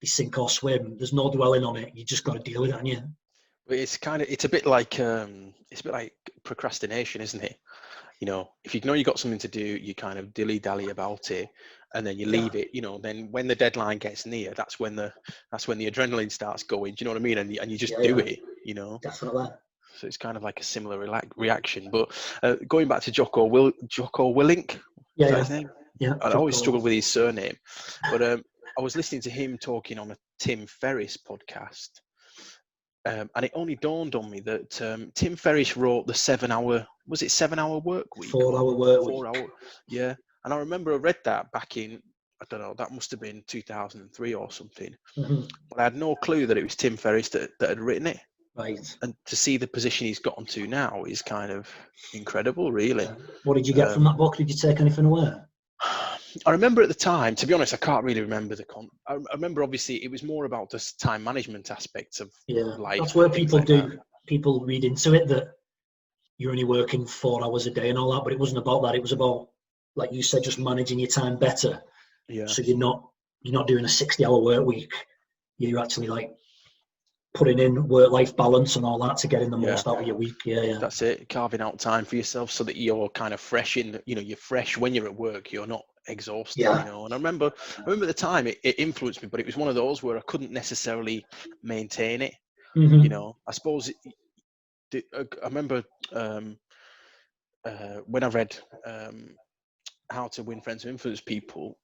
they sink or swim, there's no dwelling on it, you just got to deal with it, haven't you? It's a bit like procrastination, isn't it? If you know you got something to do, you kind of dilly-dally about it, and then you leave it. Then when the deadline gets near, that's when the adrenaline starts going. Do you know what I mean? And you just do it. Definitely. So it's kind of like a similar reaction. But going back to Jocko Willink, is that his name? Yeah. I always struggle with his surname, but I was listening to him talking on a Tim Ferriss podcast. And it only dawned on me that Tim Ferriss wrote the 7-hour work week? 4-hour work week. 4 hour, yeah. And I remember I read that back in, I don't know, that must have been 2003 or something. Mm-hmm. But I had no clue that it was Tim Ferriss that had written it. Right. And to see the position he's gotten to now is kind of incredible, really. Yeah. What did you get from that book? Did you take anything away? I remember at the time, to be honest, I can't really remember I remember obviously it was more about the time management aspects of life. That's where people read into it that you're only working 4 hours a day and all that, but it wasn't about that. It was about, like you said, just managing your time better. Yeah. So you're not doing a 60-hour work week. You're actually like putting in work-life balance and all that to get in the most out of your week. Yeah. That's it. Carving out time for yourself so that you're kind of fresh you're fresh when you're at work. You're not exhausted, And I remember at the time it influenced me, but it was one of those where I couldn't necessarily maintain it. Mhm. You know, I suppose I remember when I read How to Win Friends and Influence People.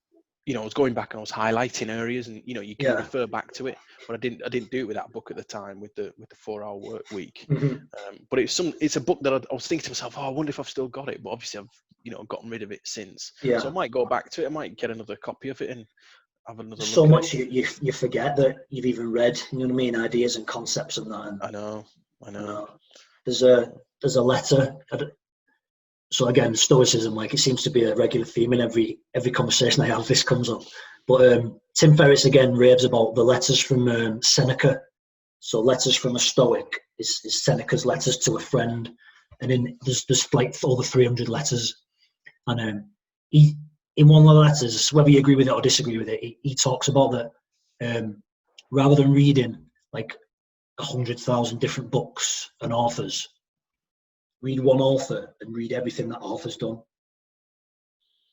You know, I was going back and I was highlighting areas, and you know, you can Yeah. refer back to it. But I didn't do it with that book at the time with the 4-hour work week. Mhm. But it's a book that I was thinking to myself, oh, I wonder if I've still got it. But obviously, I've gotten rid of it since. So Yeah. I might go back to it. I might get another copy of it and have another There's so look at it. much you forget that you've even read. You know what I mean? Ideas and concepts and that. And I know. I know there's a letter. So again, Stoicism, like it seems to be a regular theme in every conversation I have. This comes up. But Tim Ferriss again raves about the letters from Seneca. So letters from a Stoic is Seneca's letters to a friend, and there's like over 300 letters, and he in one of the letters, whether you agree with it or disagree with it, he talks about that rather than reading like 100,000 different books and authors, read one author and read everything that author's done.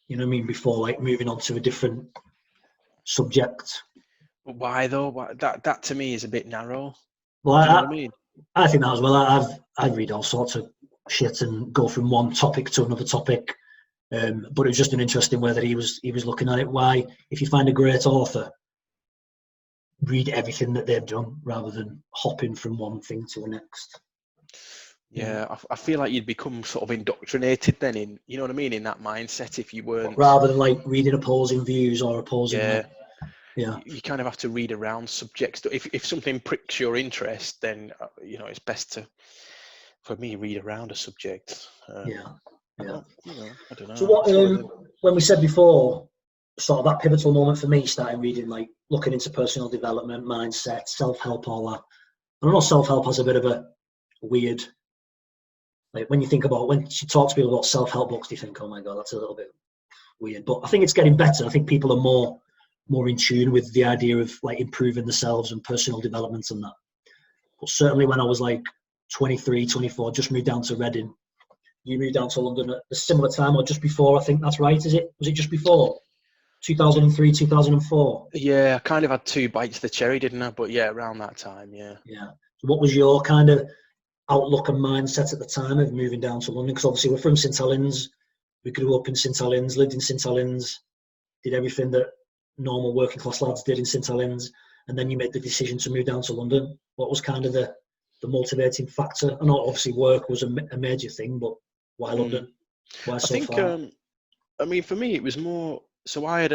You know what I mean? Before like moving on to a different subject. But why though? That to me is a bit narrow. Well, Do you know what I mean? I think that as well. I read all sorts of shit and go from one topic to another topic. But it was just an interesting way that he was looking at it. Why, if you find a great author, read everything that they've done rather than hopping from one thing to the next. Yeah, I feel like you'd become sort of indoctrinated then in, you know what I mean, in that mindset if you weren't. Rather than like reading opposing views or opposing. Yeah, Yeah. you kind of have to read around subjects. If something pricks your interest, then it's best to, for me, read around a subject. Yeah. I Yeah. don't know. So what? It's one of them. When we said before, sort of that pivotal moment for me, starting reading, like looking into personal development, mindset, self-help, all that. I know self-help has a bit of a weird, like when you think about when she talks to people about self-help books, do you think, oh my god, that's a little bit weird? But I think it's getting better. I think people are more in tune with the idea of like improving themselves and personal development and that. But certainly when I was like 23, 24, just moved down to Reading. You moved down to London at a similar time or just before, I think that's right, is it? Was it just before? 2003, 2004? Yeah, I kind of had two bites of the cherry, didn't I? But yeah, around that time, yeah. Yeah. So what was your kind of outlook and mindset at the time of moving down to London? Because obviously we're from St Helens. We grew up in St Helens, lived in St Helens, did everything that normal working class lads did in St Helens, and then you made the decision to move down to London. What was kind of the motivating factor? I know obviously work was a major thing, but why London? Why I so think, far? I mean, for me, it was more. So I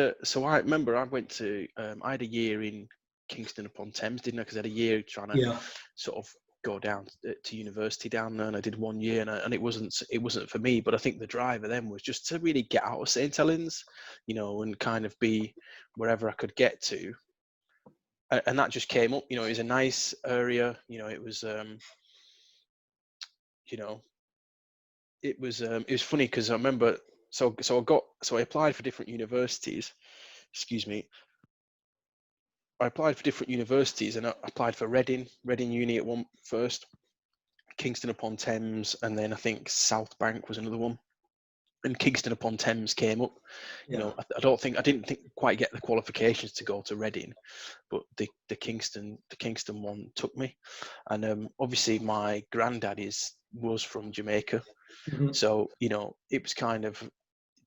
remember I went to, I had a year in Kingston upon Thames, didn't I? Because I had a year trying to Yeah. sort of go down to university down there, and I did 1 year, and it wasn't for me. But I think the driver then was just to really get out of St Helens, and kind of be wherever I could get to, and that just came up. It was a nice area. It was, it was funny because I remember. So I applied for different universities. Excuse me. I applied for different universities, and I applied for Reading Uni at one first, Kingston upon Thames, and then I think South Bank was another one. And Kingston upon Thames came up. Yeah. I didn't think quite get the qualifications to go to Reading, but the Kingston one took me. And obviously my granddad was from Jamaica, Mm-hmm. so it was kind of, do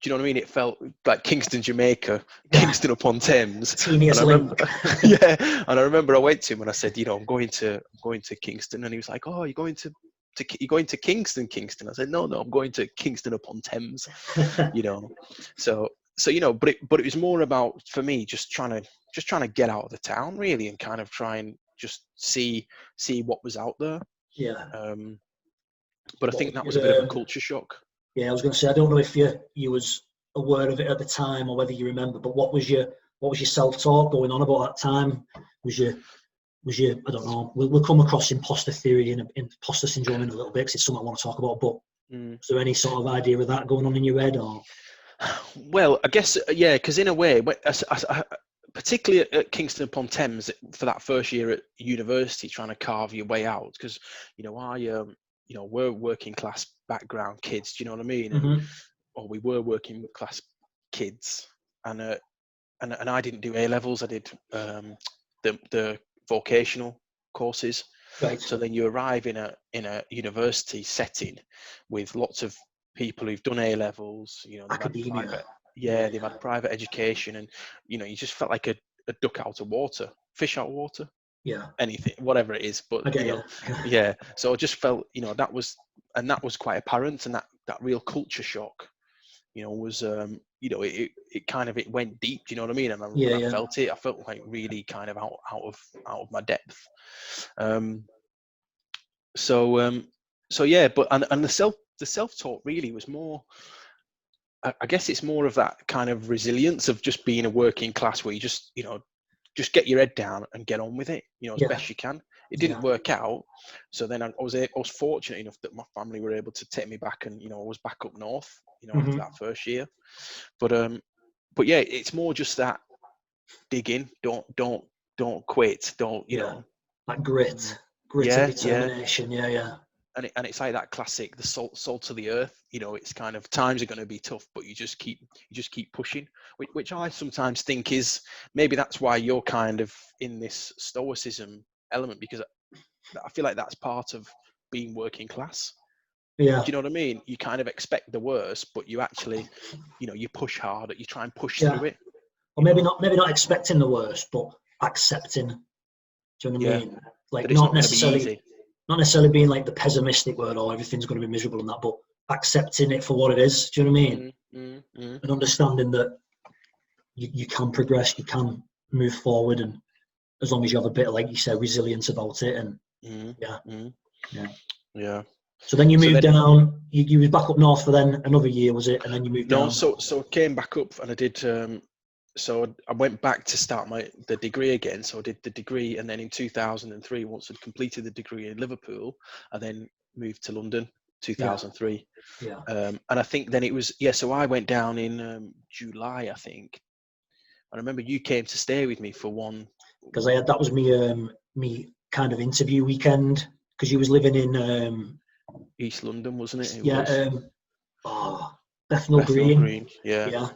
you know what I mean? It felt like Kingston, Jamaica, Kingston upon Thames. Teeniest And I remember, link. yeah. And I remember I went to him and I said, I'm going to Kingston, and he was like, "Oh, you're going to Kingston, Kingston." I said, "No, I'm going to Kingston upon Thames." So but it was more about, for me, just trying to get out of the town really, and kind of try and just see what was out there. Yeah. But I What think was that was a bit of a your, culture shock. yeah, I was going to say, I don't know if you was aware of it at the time or whether you remember, but what was your self-talk going on about that time? Was you I don't know, we'll come across imposter theory and imposter syndrome in a little bit because it's something I want to talk about, but was there any sort of idea of that going on in your head? Or Well, I guess, yeah, because in a way, particularly at Kingston upon Thames, for that first year at university, trying to carve your way out, because we're working class background kids, do you know what I mean? Or we were working class kids, and I didn't do A levels. I did the vocational courses. Right. So then you arrive in a university setting with lots of people who've done A levels, you know, they've had Academia. private, Yeah. they've had private education, and you know, you just felt like a duck out of water, fish out of water, Yeah. anything, whatever it is. But I get you you. know, yeah. So I just felt, you know, that was quite apparent, and that real culture shock, you know, was you know, it kind of, it went deep. Do you know what I mean? And Yeah. I Yeah. felt it. I felt like really kind of out of my depth. Um, so yeah, but and the self talk really was more. I guess it's more of that kind of resilience of just being a working class where you just, you know, just get your head down and get on with it, you know, as Yeah. best you can. It Yeah. didn't work out, so then I was fortunate enough that my family were able to take me back, and you know, I was back up north, you know, after Hmm. that first year. But yeah, it's more just that dig in, don't quit, don't, you Yeah. know. Like Mm, grit and yeah, yeah. determination. Yeah. Yeah. And it's like that classic, the salt of the earth, you know. It's kind of, times are going to be tough, but you just keep pushing, which I sometimes think is, maybe that's why you're kind of in this stoicism element, because I feel like that's part of being working class. Yeah. Do you know what I mean? You kind of expect the worst, but you actually, you know, you push harder, you try and push Yeah. through it, Or you know. maybe not expecting the worst, but accepting. Do you know what I Yeah, mean? Like that it's not going to be easy. not necessarily being like the pessimistic word, or everything's going to be miserable and that, but accepting it for what it is. Do you know what I mean? Mm, mm, mm, And understanding that you can progress, you can move forward, and as long as you have a bit of, like you said, resilience about it. And mm, yeah, mm. yeah. Yeah. So then you So moved then, down. You was back up north for then another year, was it? And then you moved no, down. so I came back up and I did. So I went back to start the degree again. So I did the degree, and then in 2003, once I'd completed the degree in Liverpool, I then moved to London, Yeah, 2003. yeah. And I think then it was, yeah. So I went down in July, I think. I remember you came to stay with me for one. Because I had, that was me kind of interview weekend, because you was living in East London, wasn't it? It yeah, was oh, Bethnal Bethnal Green. Green. Yeah. Yeah,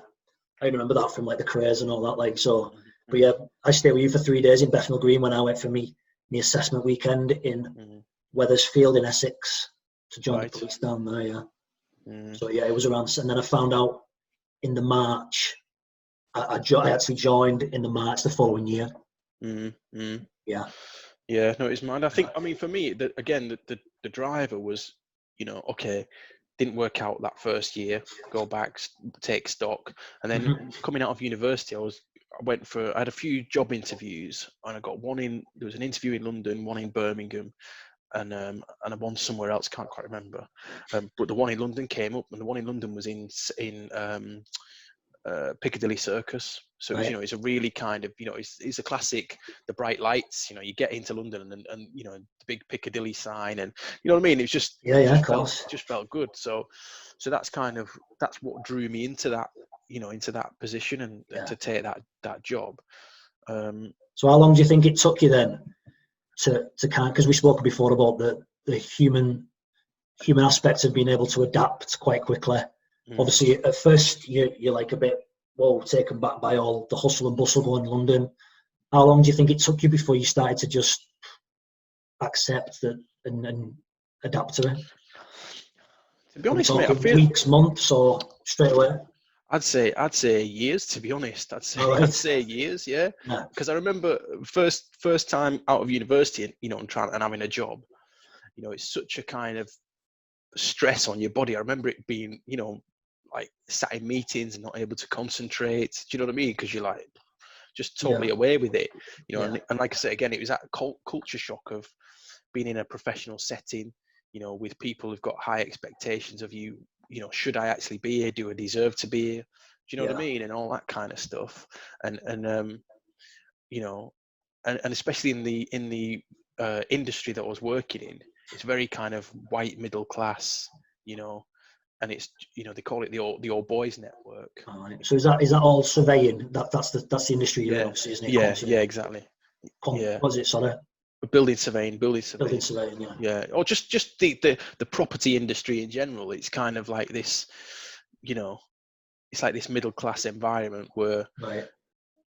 I remember that from like the craze and all that. Like, so, but Mm, yeah, I stayed with you for 3 days in Bethnal Green when I went for me assessment weekend in mm, Wethersfield in Essex to join the right. police down there. Yeah. Mm, So yeah, it was around, and then I found out in the March. I actually joined in the March the following year. mm, mm. Yeah. Yeah, no, it's mad. I Yeah. think, I mean, for me, again, the driver was, you know, okay, didn't work out that first year, go back, take stock, and then Hmm. coming out of university, I had a few job interviews, and I got one there was an interview in London, one in Birmingham, and I won somewhere else, can't quite remember, but the one in London came up, and the one in London was in Piccadilly Circus. So it was, you Right. know, it's a really kind of, you know, it's a classic, the bright lights, you know, you get into London, and you know, the big Piccadilly sign, and you know what I mean? Yeah. It Yeah. Of just course. just felt good. So that's what drew me into that, you know, into that position, and Yeah. to take that job. Um, So how long do you think it took you then to kind? Because we spoke before about the human aspects of being able to adapt quite quickly. mm, Obviously, at first you're like a bit, whoa, taken back by all the hustle and bustle going in London. How long do you think it took you before you started to just accept that and adapt to it? to be Are we honest, mate, I talking feel weeks, months, or straight away? I'd say years. To be honest, All I'd right. say years. Yeah, Yeah. because I remember first time out of university, you know, and having a job. You know, it's such a kind of stress on your body. I remember it being, you know, like sat in meetings and not able to concentrate. Do you know what I mean? Because you're like just Yeah. totally away with it, you know. Yeah. And like I said again, it was that culture shock of being in a professional setting, you know, with people who've got high expectations of you. You know, should I actually be here? Do I deserve to be here? Do you know what I Yeah. mean? And all that kind of stuff. And you know, and especially in the industry that I was working in, it's very kind of white middle class, you know, and it's, you know, they call it the old boys network. All right. So is that all surveying? That's the industry you're in, Yeah, obviously, isn't it? yeah, exactly. Yeah, What is it? Sorry, building building surveying. surveying. Yeah. Yeah, or just the property industry in general. It's kind of like this, you know, it's like this middle class environment where, Right.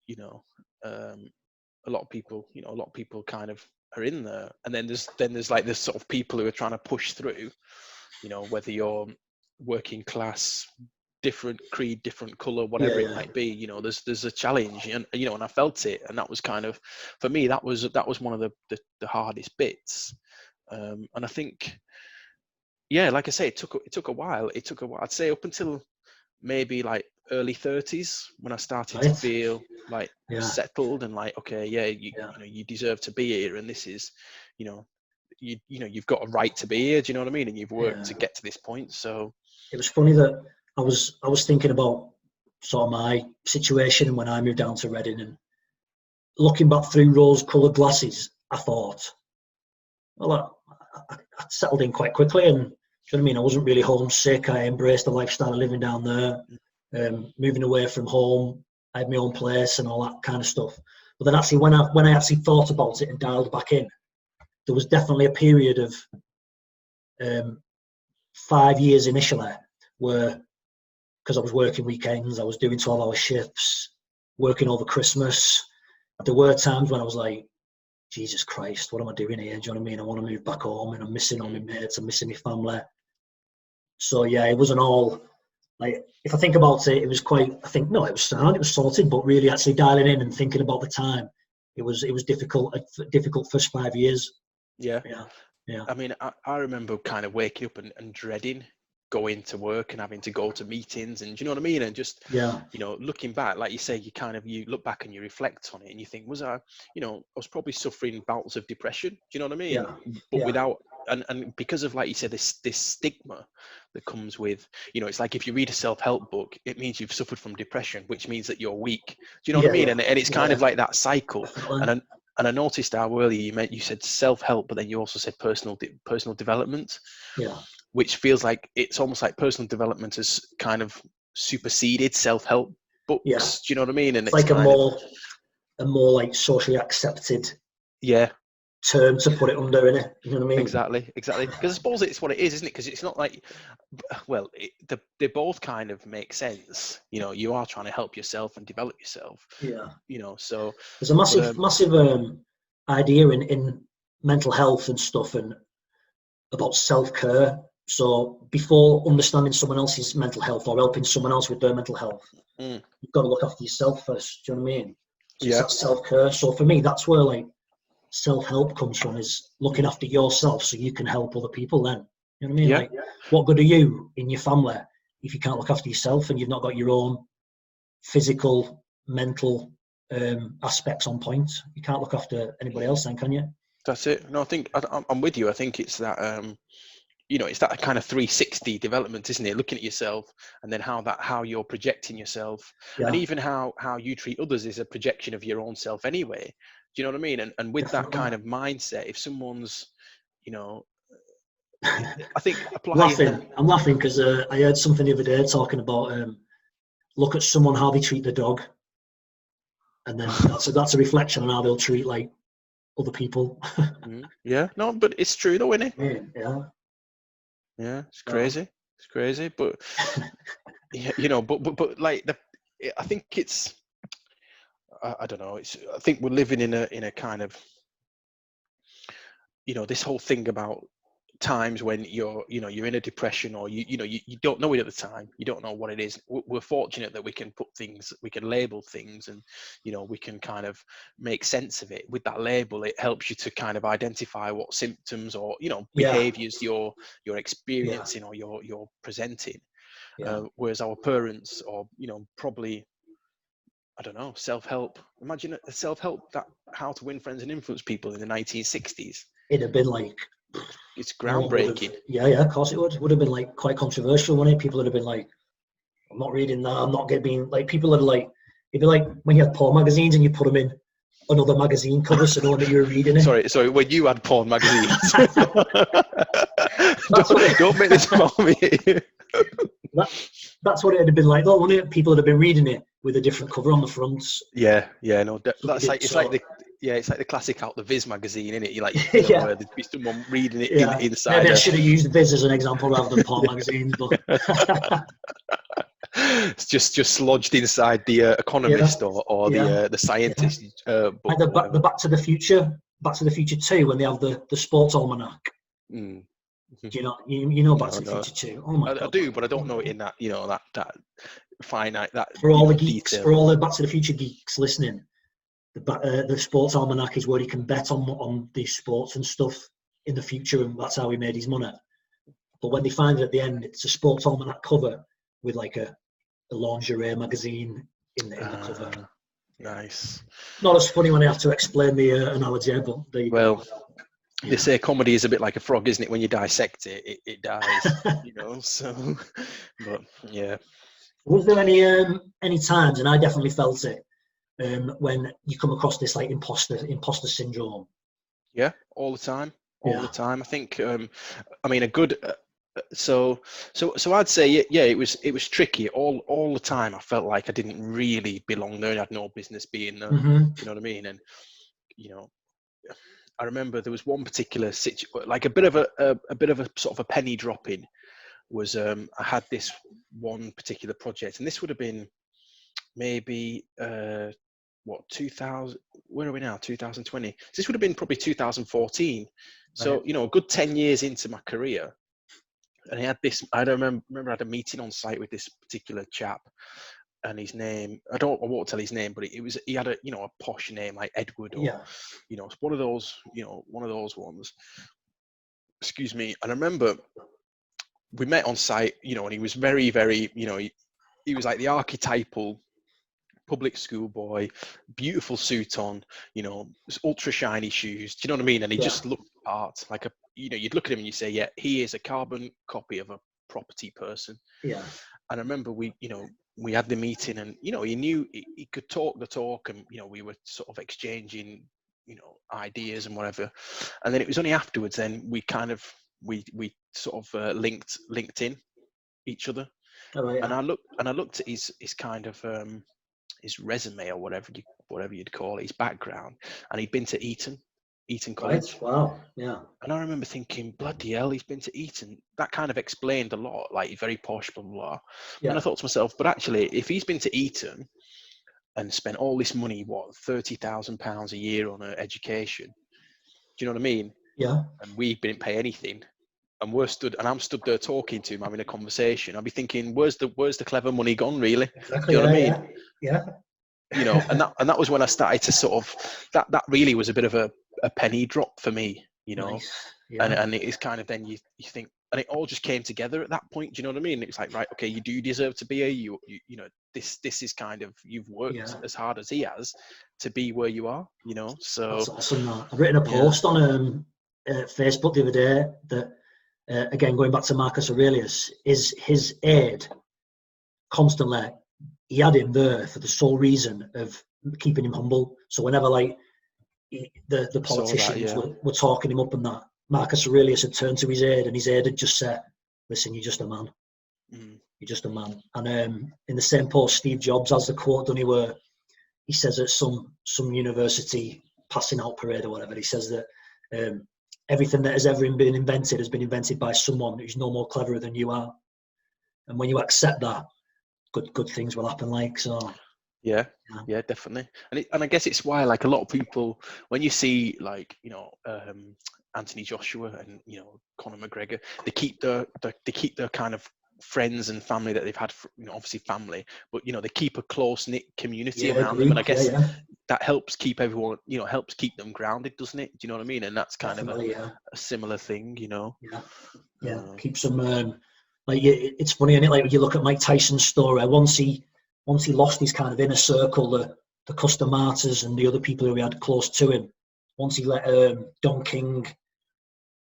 you know, um, a lot of people, you know, a lot of people kind of are in there, and then there's like this sort of people who are trying to push through, you know, whether you're working class, different creed, different color, whatever it might be, you know, there's a challenge, and you know, and I felt it, and that was kind of, for me, that was one of the hardest bits. And I think, yeah, like I say, it took a while. I'd say up until maybe like early 30s, when I started to feel like settled and like, okay, yeah, you know, you deserve to be here, and this is, you know, you've got a right to be here. Do you know what I mean? And you've worked to get to this point. So it was funny that I was thinking about sort of my situation when I moved down to Reading, and looking back through rose-coloured glasses, I thought, well, I settled in quite quickly, and do you know what I mean? I wasn't really homesick. I embraced the lifestyle of living down there, moving away from home. I had my own place and all that kind of stuff. But then actually, when I actually thought about it and dialed back in, there was definitely a period of 5 years initially where, because I was working weekends, I was doing 12-hour shifts, working over Christmas. There were times when I was like, Jesus Christ, what am I doing here? Do you know what I mean? I want to move back home, and I'm missing all my mates, I'm missing my family. So yeah, it wasn't all like, if I think about it, it was quite, I think, no, it was sound, it was sorted, but really actually dialing in and thinking about the time, it was difficult first 5 years. Yeah. Yeah. I mean, I remember kind of waking up and dreading going to work and having to go to meetings, and do you know what I mean? And just, you know, looking back, like you say, you look back and you reflect on it, and you think, was I, you know, I was probably suffering bouts of depression. Do you know what I mean? But without, and because of, like you said, this stigma that comes with, you know, it's like if you read a self-help book, it means you've suffered from depression, which means that you're weak. Do you know what I mean? And it's kind of like that cycle. And I noticed how earlier you said self-help, but then you also said personal development. Yeah. Which feels like it's almost like personal development has kind of superseded self-help books. Yeah. Do you know what I mean? And it's like a more like socially accepted term to put it under, innit? You know what I mean? Exactly. Because I suppose it's what it is, isn't it? Because it's not like, well, they both kind of make sense. You know, you are trying to help yourself and develop yourself. Yeah. You know, so there's a massive idea in mental health and stuff, and about self-care. So before understanding someone else's mental health or helping someone else with their mental health, you've got to look after yourself first. Do you know what I mean? So it's that self-care. So for me, that's where like self-help comes from, is looking after yourself so you can help other people then. You know what I mean? Yeah. Like, what good are you in your family if you can't look after yourself and you've not got your own physical, mental aspects on point? You can't look after anybody else then, can you? That's it. No, I think I'm with you. I think it's that, you know, it's that kind of 360 development, isn't it? Looking at yourself, and then how you're projecting yourself, and even how you treat others is a projection of your own self anyway. Do you know what I mean? And with that kind of mindset, if someone's, you know, I think I'm laughing because I heard something the other day talking about look at someone, how they treat the dog, and then that's a reflection on how they'll treat like other people. Yeah, no, but it's true though, isn't it? Yeah, it's crazy, but you know, but like I think it's, I don't know, I think we're living in a kind of, you know, this whole thing about times when you're in a depression, or you don't know it at the time, you don't know what it is. We're fortunate that we can label things, and you know, we can kind of make sense of it. With that label, it helps you to kind of identify what symptoms or, you know, behaviors you're experiencing or you're presenting. Whereas our parents, or, you know, probably, I don't know, self-help, imagine a self-help, that How to Win Friends and Influence People in the 1960s. It'd have been like, it's groundbreaking. Of course it would have been like quite controversial, wouldn't it? People would have been like, I'm not reading that, I'm not getting, like, people are like, it'd be like when you had porn magazines and you put them in another magazine cover so no one knew you were reading it. Sorry, when you had porn magazines. don't make this about me. That's what it would have been like, though, wouldn't it? People would have been reading it with a different cover on the front. Yeah, no, that's like, it's like the classic Out the Viz magazine, isn't it? You like, where there'd be someone reading it inside. Maybe I should have used Viz as an example rather than porn magazines, but it's just lodged inside the Economist or the Scientist book. Like the Back to the Future Back to the Future 2 when they have the sports almanac. Mm. Do you know? You know Back No, to the no. Future 2? Oh my I god! do, but I don't know it in that, that finite, that, For all the geeks, detail. for all the Back to the Future geeks listening, the sports almanac is where he can bet on these sports and stuff in the future, and that's how he made his money. But when they find it at the end, it's a sports almanac cover with like a lingerie magazine in the cover. Nice. Not as funny when I have to explain the analogy, but there you Well, go. they say comedy is a bit like a frog, isn't it? When you dissect it, it dies. So, but yeah. Was there any times, and I definitely felt it, when you come across this like imposter syndrome? Yeah, all the time, all Yeah. the time. I think, I mean, a good. So I'd say, yeah, it was tricky all the time. I felt like I didn't really belong there. I had no business being there. Mm-hmm. You know what I mean? And I remember there was one particular situation, like a bit of a sort of a penny dropping. Was I had this one particular project, and this would have been maybe 2000, where are we now, 2020, this would have been probably 2014, so Right. a good 10 years into my career. And I remember I had a meeting on site with this particular chap, and his name, I won't tell his name, but he had a a posh name like Edward, or Yeah. it's one of those ones, excuse me. And I remember we met on site, and he was very, very, he was like the archetypal public school boy, beautiful suit on, ultra shiny shoes. Do you know what I mean? And he just looked the part, like you'd look at him and you say, yeah, he is a carbon copy of a property person. Yeah. And I remember we had the meeting, and he knew he could talk the talk, and we were sort of exchanging ideas and whatever. And then it was only afterwards then we kind of we sort of linked in each other. Oh, yeah. And I looked at his kind of his resume, or whatever you'd call it, his background, and he'd been to Eton College. Right. Wow. Yeah. And I remember thinking, bloody hell, he's been to Eton. That kind of explained a lot, like very posh, blah, blah, blah. Yeah. And I thought to myself, but actually, if he's been to Eton and spent all this money, what, £30,000 a year on an education, do you know what I mean? Yeah. And we didn't pay anything, and I'm stood there talking to him, having a conversation. I'd be thinking, where's the clever money gone, really? Exactly. Do you know what I mean? Yeah. And that was when I started to sort of, that really was a bit of a penny drop for me, Nice. Yeah. and it is kind of, then you think, and it all just came together at that point. Do you know what I mean? It's like, right, okay, you do deserve to be here. You this is kind of, you've worked as hard as he has to be where you are. So that's awesome. I've written a yeah. post on Facebook the other day that, again, going back to Marcus Aurelius, is his aide constantly, he had him there for the sole reason of keeping him humble. So whenever the politicians were talking him up and that, Marcus Aurelius had turned to his aide, and his aide had just said, listen, you're just a man. You're just a man. And in the same post, Steve Jobs has the quote, doesn't he, where he says at some university passing out parade or whatever, he says that everything that has ever been invented has been invented by someone who's no more cleverer than you are. And when you accept that, good things will happen. Yeah, definitely. And I guess it's why, like, a lot of people, when you see, like, Anthony Joshua and Conor McGregor, they keep their kind of friends and family that they've had, obviously family, but they keep a close knit community around them, and I guess that helps keep everyone, helps keep them grounded, doesn't it? Do you know what I mean? And that's kind definitely, of a similar thing, keeps them. It's funny, isn't it? Like when you look at Mike Tyson's story, once he lost his kind of inner circle, the Custer Martyrs and the other people who he had close to him, once he let Don King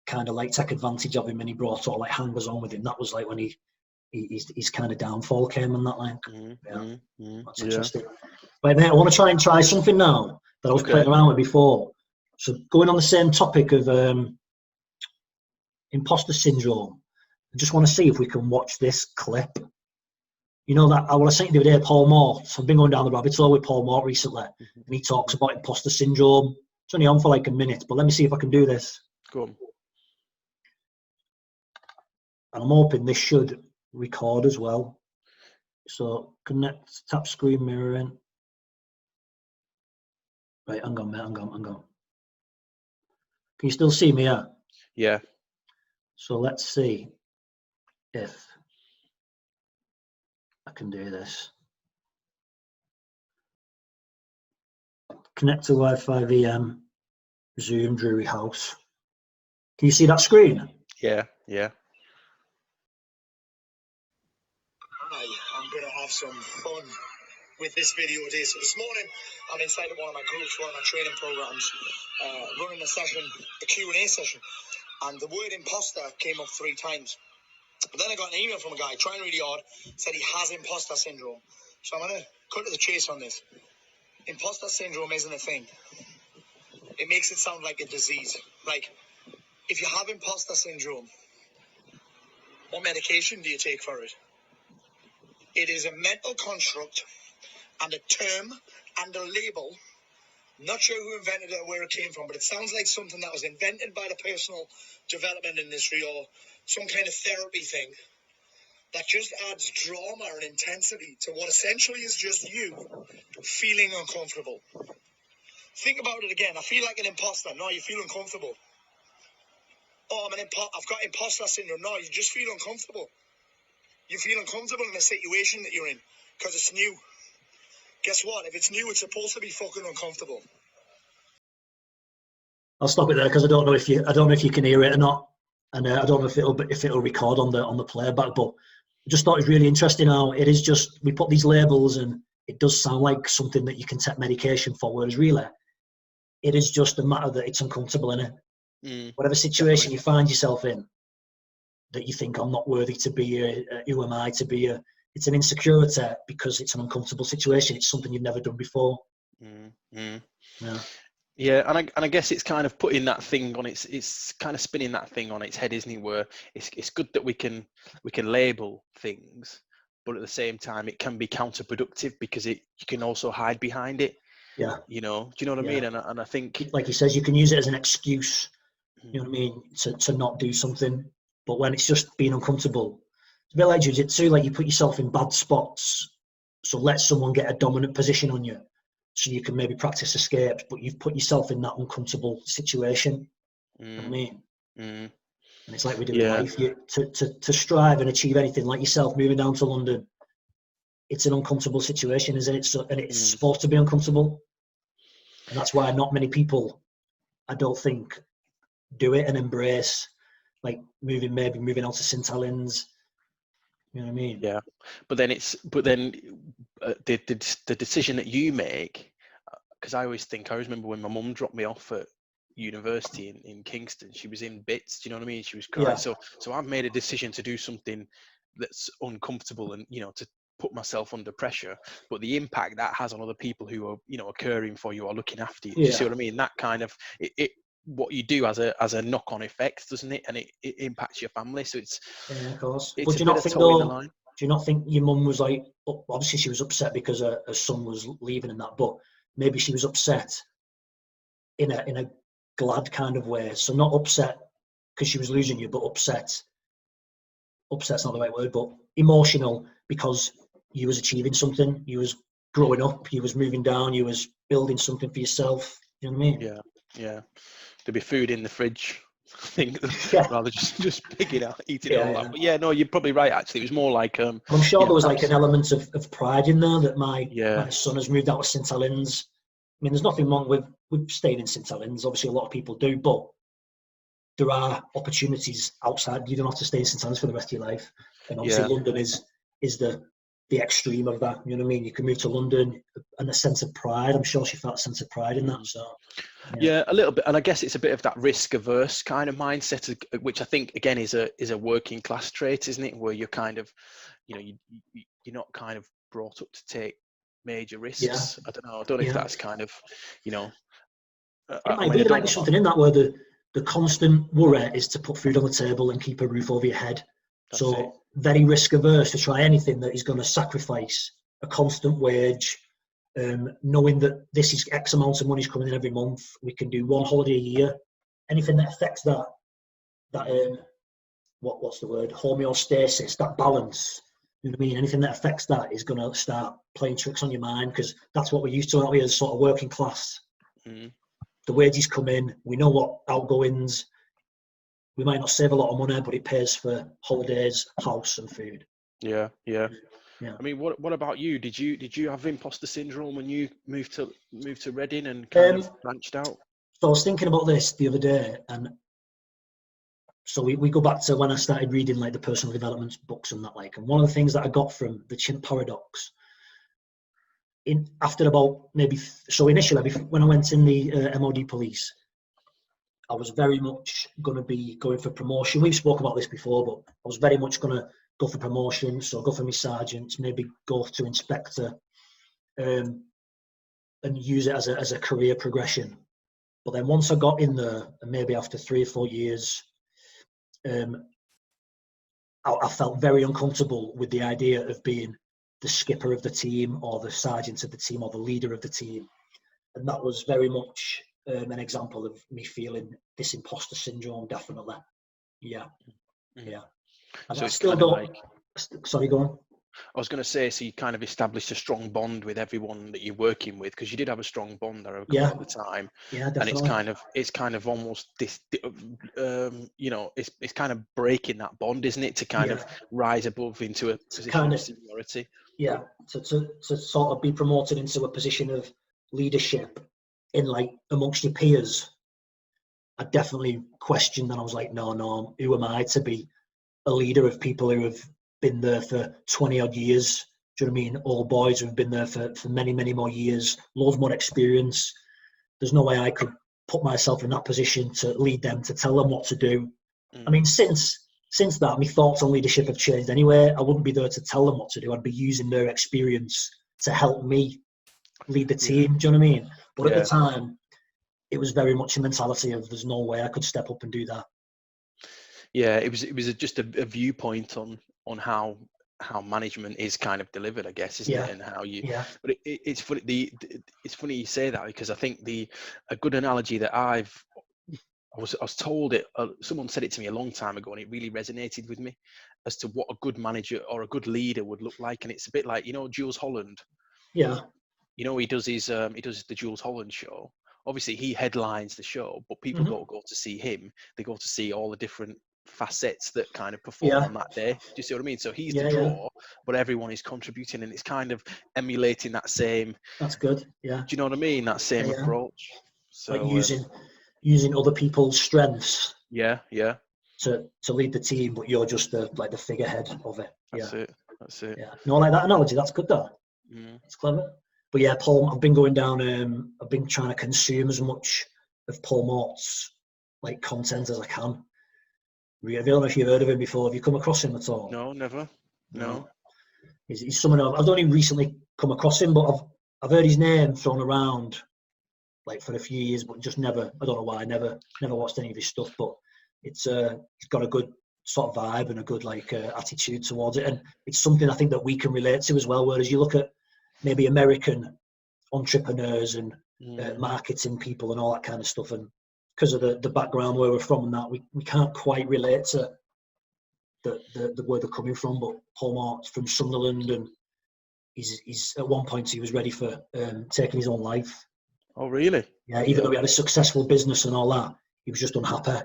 kind of like take advantage of him, and he brought all like hangers on with him, that was like when his kind of downfall came, and that that's interesting. Right, mate, I want to try something now that I was playing around with before. So going on the same topic of imposter syndrome, I just want to see if we can watch this clip. You know that I sent you the other day, Paul Moore. So I've been going down the rabbit hole with Paul Moore recently, and he talks about imposter syndrome. It's only on for like a minute, but let me see if I can do this. Go on. And I'm hoping this should record as well. So connect, tap screen mirroring. Right, hang on, mate, hang on. Can you still see me? Yeah. Yeah. So let's see if I can do this. Connect to Wi-Fi VM, Zoom, Drury House. Can you see that screen? Yeah. Yeah. Hi, I'm going to have some fun with this video today. So this morning, I'm inside of one of my groups, one of my training programs, running a session, a Q&A session, and the word imposter came up 3 times. But then I got an email from a guy trying really hard, said he has imposter syndrome. So I'm going to cut to the chase on this. Imposter syndrome isn't a thing. It makes it sound like a disease. Like, if you have imposter syndrome, what medication do you take for it? It is a mental construct and a term and a label. Not sure who invented it or where it came from, but it sounds like something that was invented by the personal development industry or some kind of therapy thing that just adds drama and intensity to what essentially is just you feeling uncomfortable. Think about it again. I feel like an imposter. No, you feel uncomfortable. Oh, I've got imposter syndrome. No, you just feel uncomfortable. You feel uncomfortable in the situation that you're in because it's new. Guess what? If it's new, it's supposed to be fucking uncomfortable. I'll stop it there because I don't know if you can hear it or not, and I don't know if it'll record on the playback. But I just thought it was really interesting how it is just we put these labels and it does sound like something that you can take medication for, whereas really it is just a matter that it's uncomfortable in it. Whatever situation you find yourself in, that you think I'm not worthy to be here, who am I to be here? It's an insecurity because it's an uncomfortable situation. It's something you've never done before. Yeah, and I guess it's kind of putting that thing on it's kind of spinning that thing on its head, isn't it? Where it's good that we can label things, but at the same time it can be counterproductive because you can also hide behind it. Yeah. You know, do you know what I mean? And I think, like he says, you can use it as an excuse. You know what I mean? To not do something, but when it's just being uncomfortable, it's a bit like jiu-jitsu. Like you put yourself in bad spots, so let someone get a dominant position on you. So you can maybe practice escapes, but you've put yourself in that uncomfortable situation. You know what I mean? And it's like we do in life. To strive and achieve anything, like yourself moving down to London, it's an uncomfortable situation, isn't it? So, and it's supposed to be uncomfortable. And that's why not many people, I don't think, do it and embrace, like moving out to St Helens. You know what I mean? Yeah, but then the decision that you make, because I remember when my mum dropped me off at university in Kingston, she was in bits. Do you know what I mean? She was crying. Yeah. So I've made a decision to do something that's uncomfortable and to put myself under pressure, but the impact that has on other people who are are caring for you or looking after you. Do you see what I mean? That kind of it what you do as a knock-on effect, doesn't it? And it impacts your family. So it's of course. It's but a do you bit not of think towing though? the line. Do you not think your mum was like, obviously she was upset because her son was leaving and that, but maybe she was upset in a glad kind of way. So not upset because she was losing you, but upset's not the right word, but emotional because you was achieving something, you was growing up, you was moving down, you was building something for yourself. You know what I mean? Yeah. There'd be food in the fridge. I think rather just picking out, eating it all out. But no, you're probably right. Actually, it was more like I'm sure there was like an element of pride in there that my son has moved out of St Helens. I mean, there's nothing wrong with staying in St Helens. Obviously, a lot of people do, but there are opportunities outside. You don't have to stay in St Helens for the rest of your life. And obviously, London is the extreme of that. You know what I mean? You can move to London and a sense of pride. I'm sure she felt a sense of pride in that. So. Yeah, a little bit, and I guess it's a bit of that risk-averse kind of mindset, which I think again is a working class trait, isn't it? Where you're kind of, you're not kind of brought up to take major risks. I don't know if that's kind of, It might be like there's something in that where the constant worry is to put food on the table and keep a roof over your head. So very risk-averse to try anything that is going to sacrifice a constant wage. Knowing that this is X amount of money is coming in every month, we can do one holiday a year. Anything that affects that what's the word? Homeostasis, that balance. You know what I mean? Anything that affects that is going to start playing tricks on your mind because that's what we're used to, aren't we, as sort of working class. the wages come in, we know what outgoings. We might not save a lot of money, but it pays for holidays, house, and food. Yeah. Yeah. I mean, what about you? Did you have imposter syndrome when you moved to Reading and kind of branched out? So I was thinking about this the other day, and so we go back to when I started reading like the personal development books and that, like, and one of the things that I got from the chimp paradox after about initially when I went in the MOD police, I was very much going to be going for promotion. We've spoke about this before, but I was very much going to go for promotion. So go for my sergeant, maybe go to inspector, and use it as a career progression. But then once I got in there, and maybe after 3 or 4 years, I felt very uncomfortable with the idea of being the skipper of the team or the sergeant of the team or the leader of the team. And that was very much an example of me feeling this imposter syndrome, definitely. Yeah. And So I it's still kind of don't. like, Sorry, go on. I was going to say, so you kind of established a strong bond with everyone that you're working with, because you did have a strong bond there a lot of the time. Yeah, definitely. And it's kind of almost this, it's kind of breaking that bond, isn't it, to kind of rise above into a position of seniority. Yeah, to sort of be promoted into a position of leadership in like amongst your peers. I definitely questioned, and I was like, no, who am I to be a leader of people who have been there for 20 odd years? Do you know what I mean? All boys who have been there for many, many more years, loads more experience. There's no way I could put myself in that position to lead them, to tell them what to do. I mean, since that, my thoughts on leadership have changed anyway. I wouldn't be there to tell them what to do. I'd be using their experience to help me lead the team. Do you know what I mean? But at the time, it was very much a mentality of there's no way I could step up and do that. Yeah, it was just a viewpoint on how management is kind of delivered, I guess, isn't it? And how you. Yeah. But it's funny. It's funny you say that, because I think a good analogy that I was told it. Someone said it to me a long time ago, and it really resonated with me as to what a good manager or a good leader would look like. And it's a bit like, Jules Holland. Yeah. He does the Jules Holland show. Obviously, he headlines the show, but people don't go to see him. They go to see all the different facets that kind of perform on that day. Do you see what I mean? So he's the draw, but everyone is contributing, and it's kind of emulating that same. That's good. Yeah. Do you know what I mean? That same approach. So like using other people's strengths. Yeah. To lead the team, but you're just the figurehead of it. That's it. Yeah. No, I like that analogy. That's good, though. It's clever. But yeah, Paul, I've been going down. I've been trying to consume as much of Paul Mort's like content as I can. I don't know if you've heard of him before. Have you come across him at all? No, never. No. He's someone I've only recently come across him, but I've heard his name thrown around like for a few years, but just never. I don't know why. I never watched any of his stuff, but it's he's got a good sort of vibe and a good attitude towards it, and it's something I think that we can relate to as well. Whereas you look at maybe American entrepreneurs and marketing people and all that kind of stuff, and because of the background where we're from and that, we can't quite relate to the where they're coming from. But Paul Mort's from Sunderland, and he's at one point he was ready for taking his own life. Oh, really? Yeah, even though he had a successful business and all that, he was just unhappy.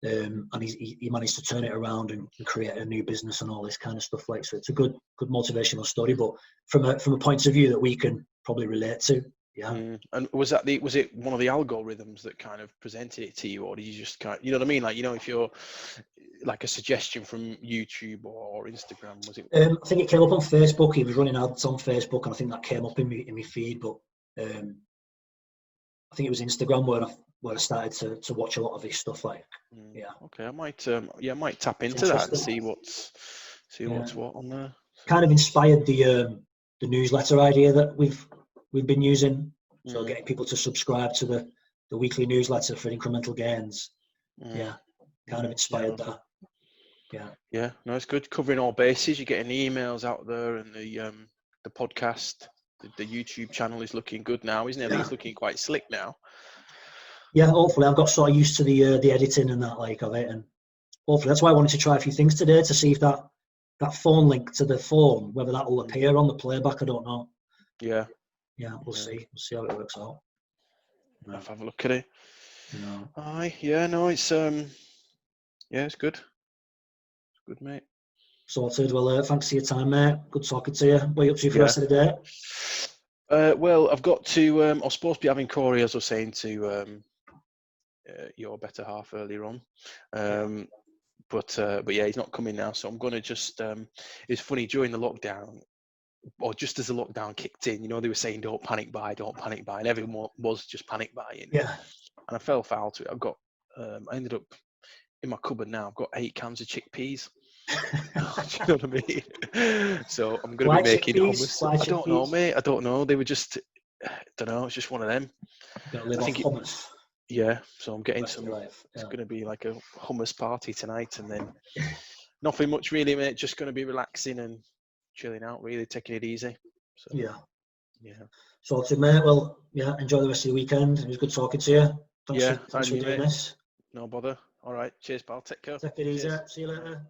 And he managed to turn it around and create a new business and all this kind of stuff. So it's a good motivational story, but from a point of view that we can probably relate to. Yeah. And was it one of the algorithms that kind of presented it to you, or did you just kind of, you know what I mean? Like, if you're like a suggestion from YouTube or Instagram, was it? I think it came up on Facebook. He was running ads on Facebook, and I think that came up in my feed. But I think it was Instagram where I started to watch a lot of his stuff. Okay, I might tap into that and see what's what on there. Kind of inspired the newsletter idea that we've been using. So getting people to subscribe to the weekly newsletter for Incremental Gainz. Kind of inspired that. Yeah, no, it's good, covering all bases. You're getting the emails out there, and the podcast, the YouTube channel is looking good now, isn't it? I think it's looking quite slick now. Yeah, hopefully I've got sort of used to the editing and that of it, and hopefully that's why I wanted to try a few things today to see if that phone link to the phone, whether that will appear on the playback. I don't know. Yeah, we'll see. We'll see how it works out. I'll have a look at it. No. Aye, yeah, no, it's yeah, it's good. It's good, mate. Sorted. Well, thanks for your time, mate. Good talking to you. What are you up to for the rest of the day? Well, I've got to. I was supposed to be having Corey, as I was saying to your better half earlier on. But yeah, he's not coming now, so I'm gonna just. It's funny, during the lockdown, or just as the lockdown kicked in, you know, they were saying don't panic buy, and everyone was just panic buying. Yeah. And I fell foul to it. I've got. I ended up in my cupboard now. I've got 8 cans of chickpeas. Do you know what I mean? So I'm gonna be making hummus. I don't know, mate. I don't know. They were just. I don't know. It's just one of them. Gonna live off hummus. Yeah, so I'm getting some. Life. It's going to be like a hummus party tonight, and then nothing much really, mate. Just going to be relaxing and chilling out, really taking it easy. So, yeah. Sorted, mate. Well, yeah. Enjoy the rest of your weekend. It was good talking to you. Thanks for doing this. No bother. All right. Cheers, pal. Take care. Take it easy. See you later.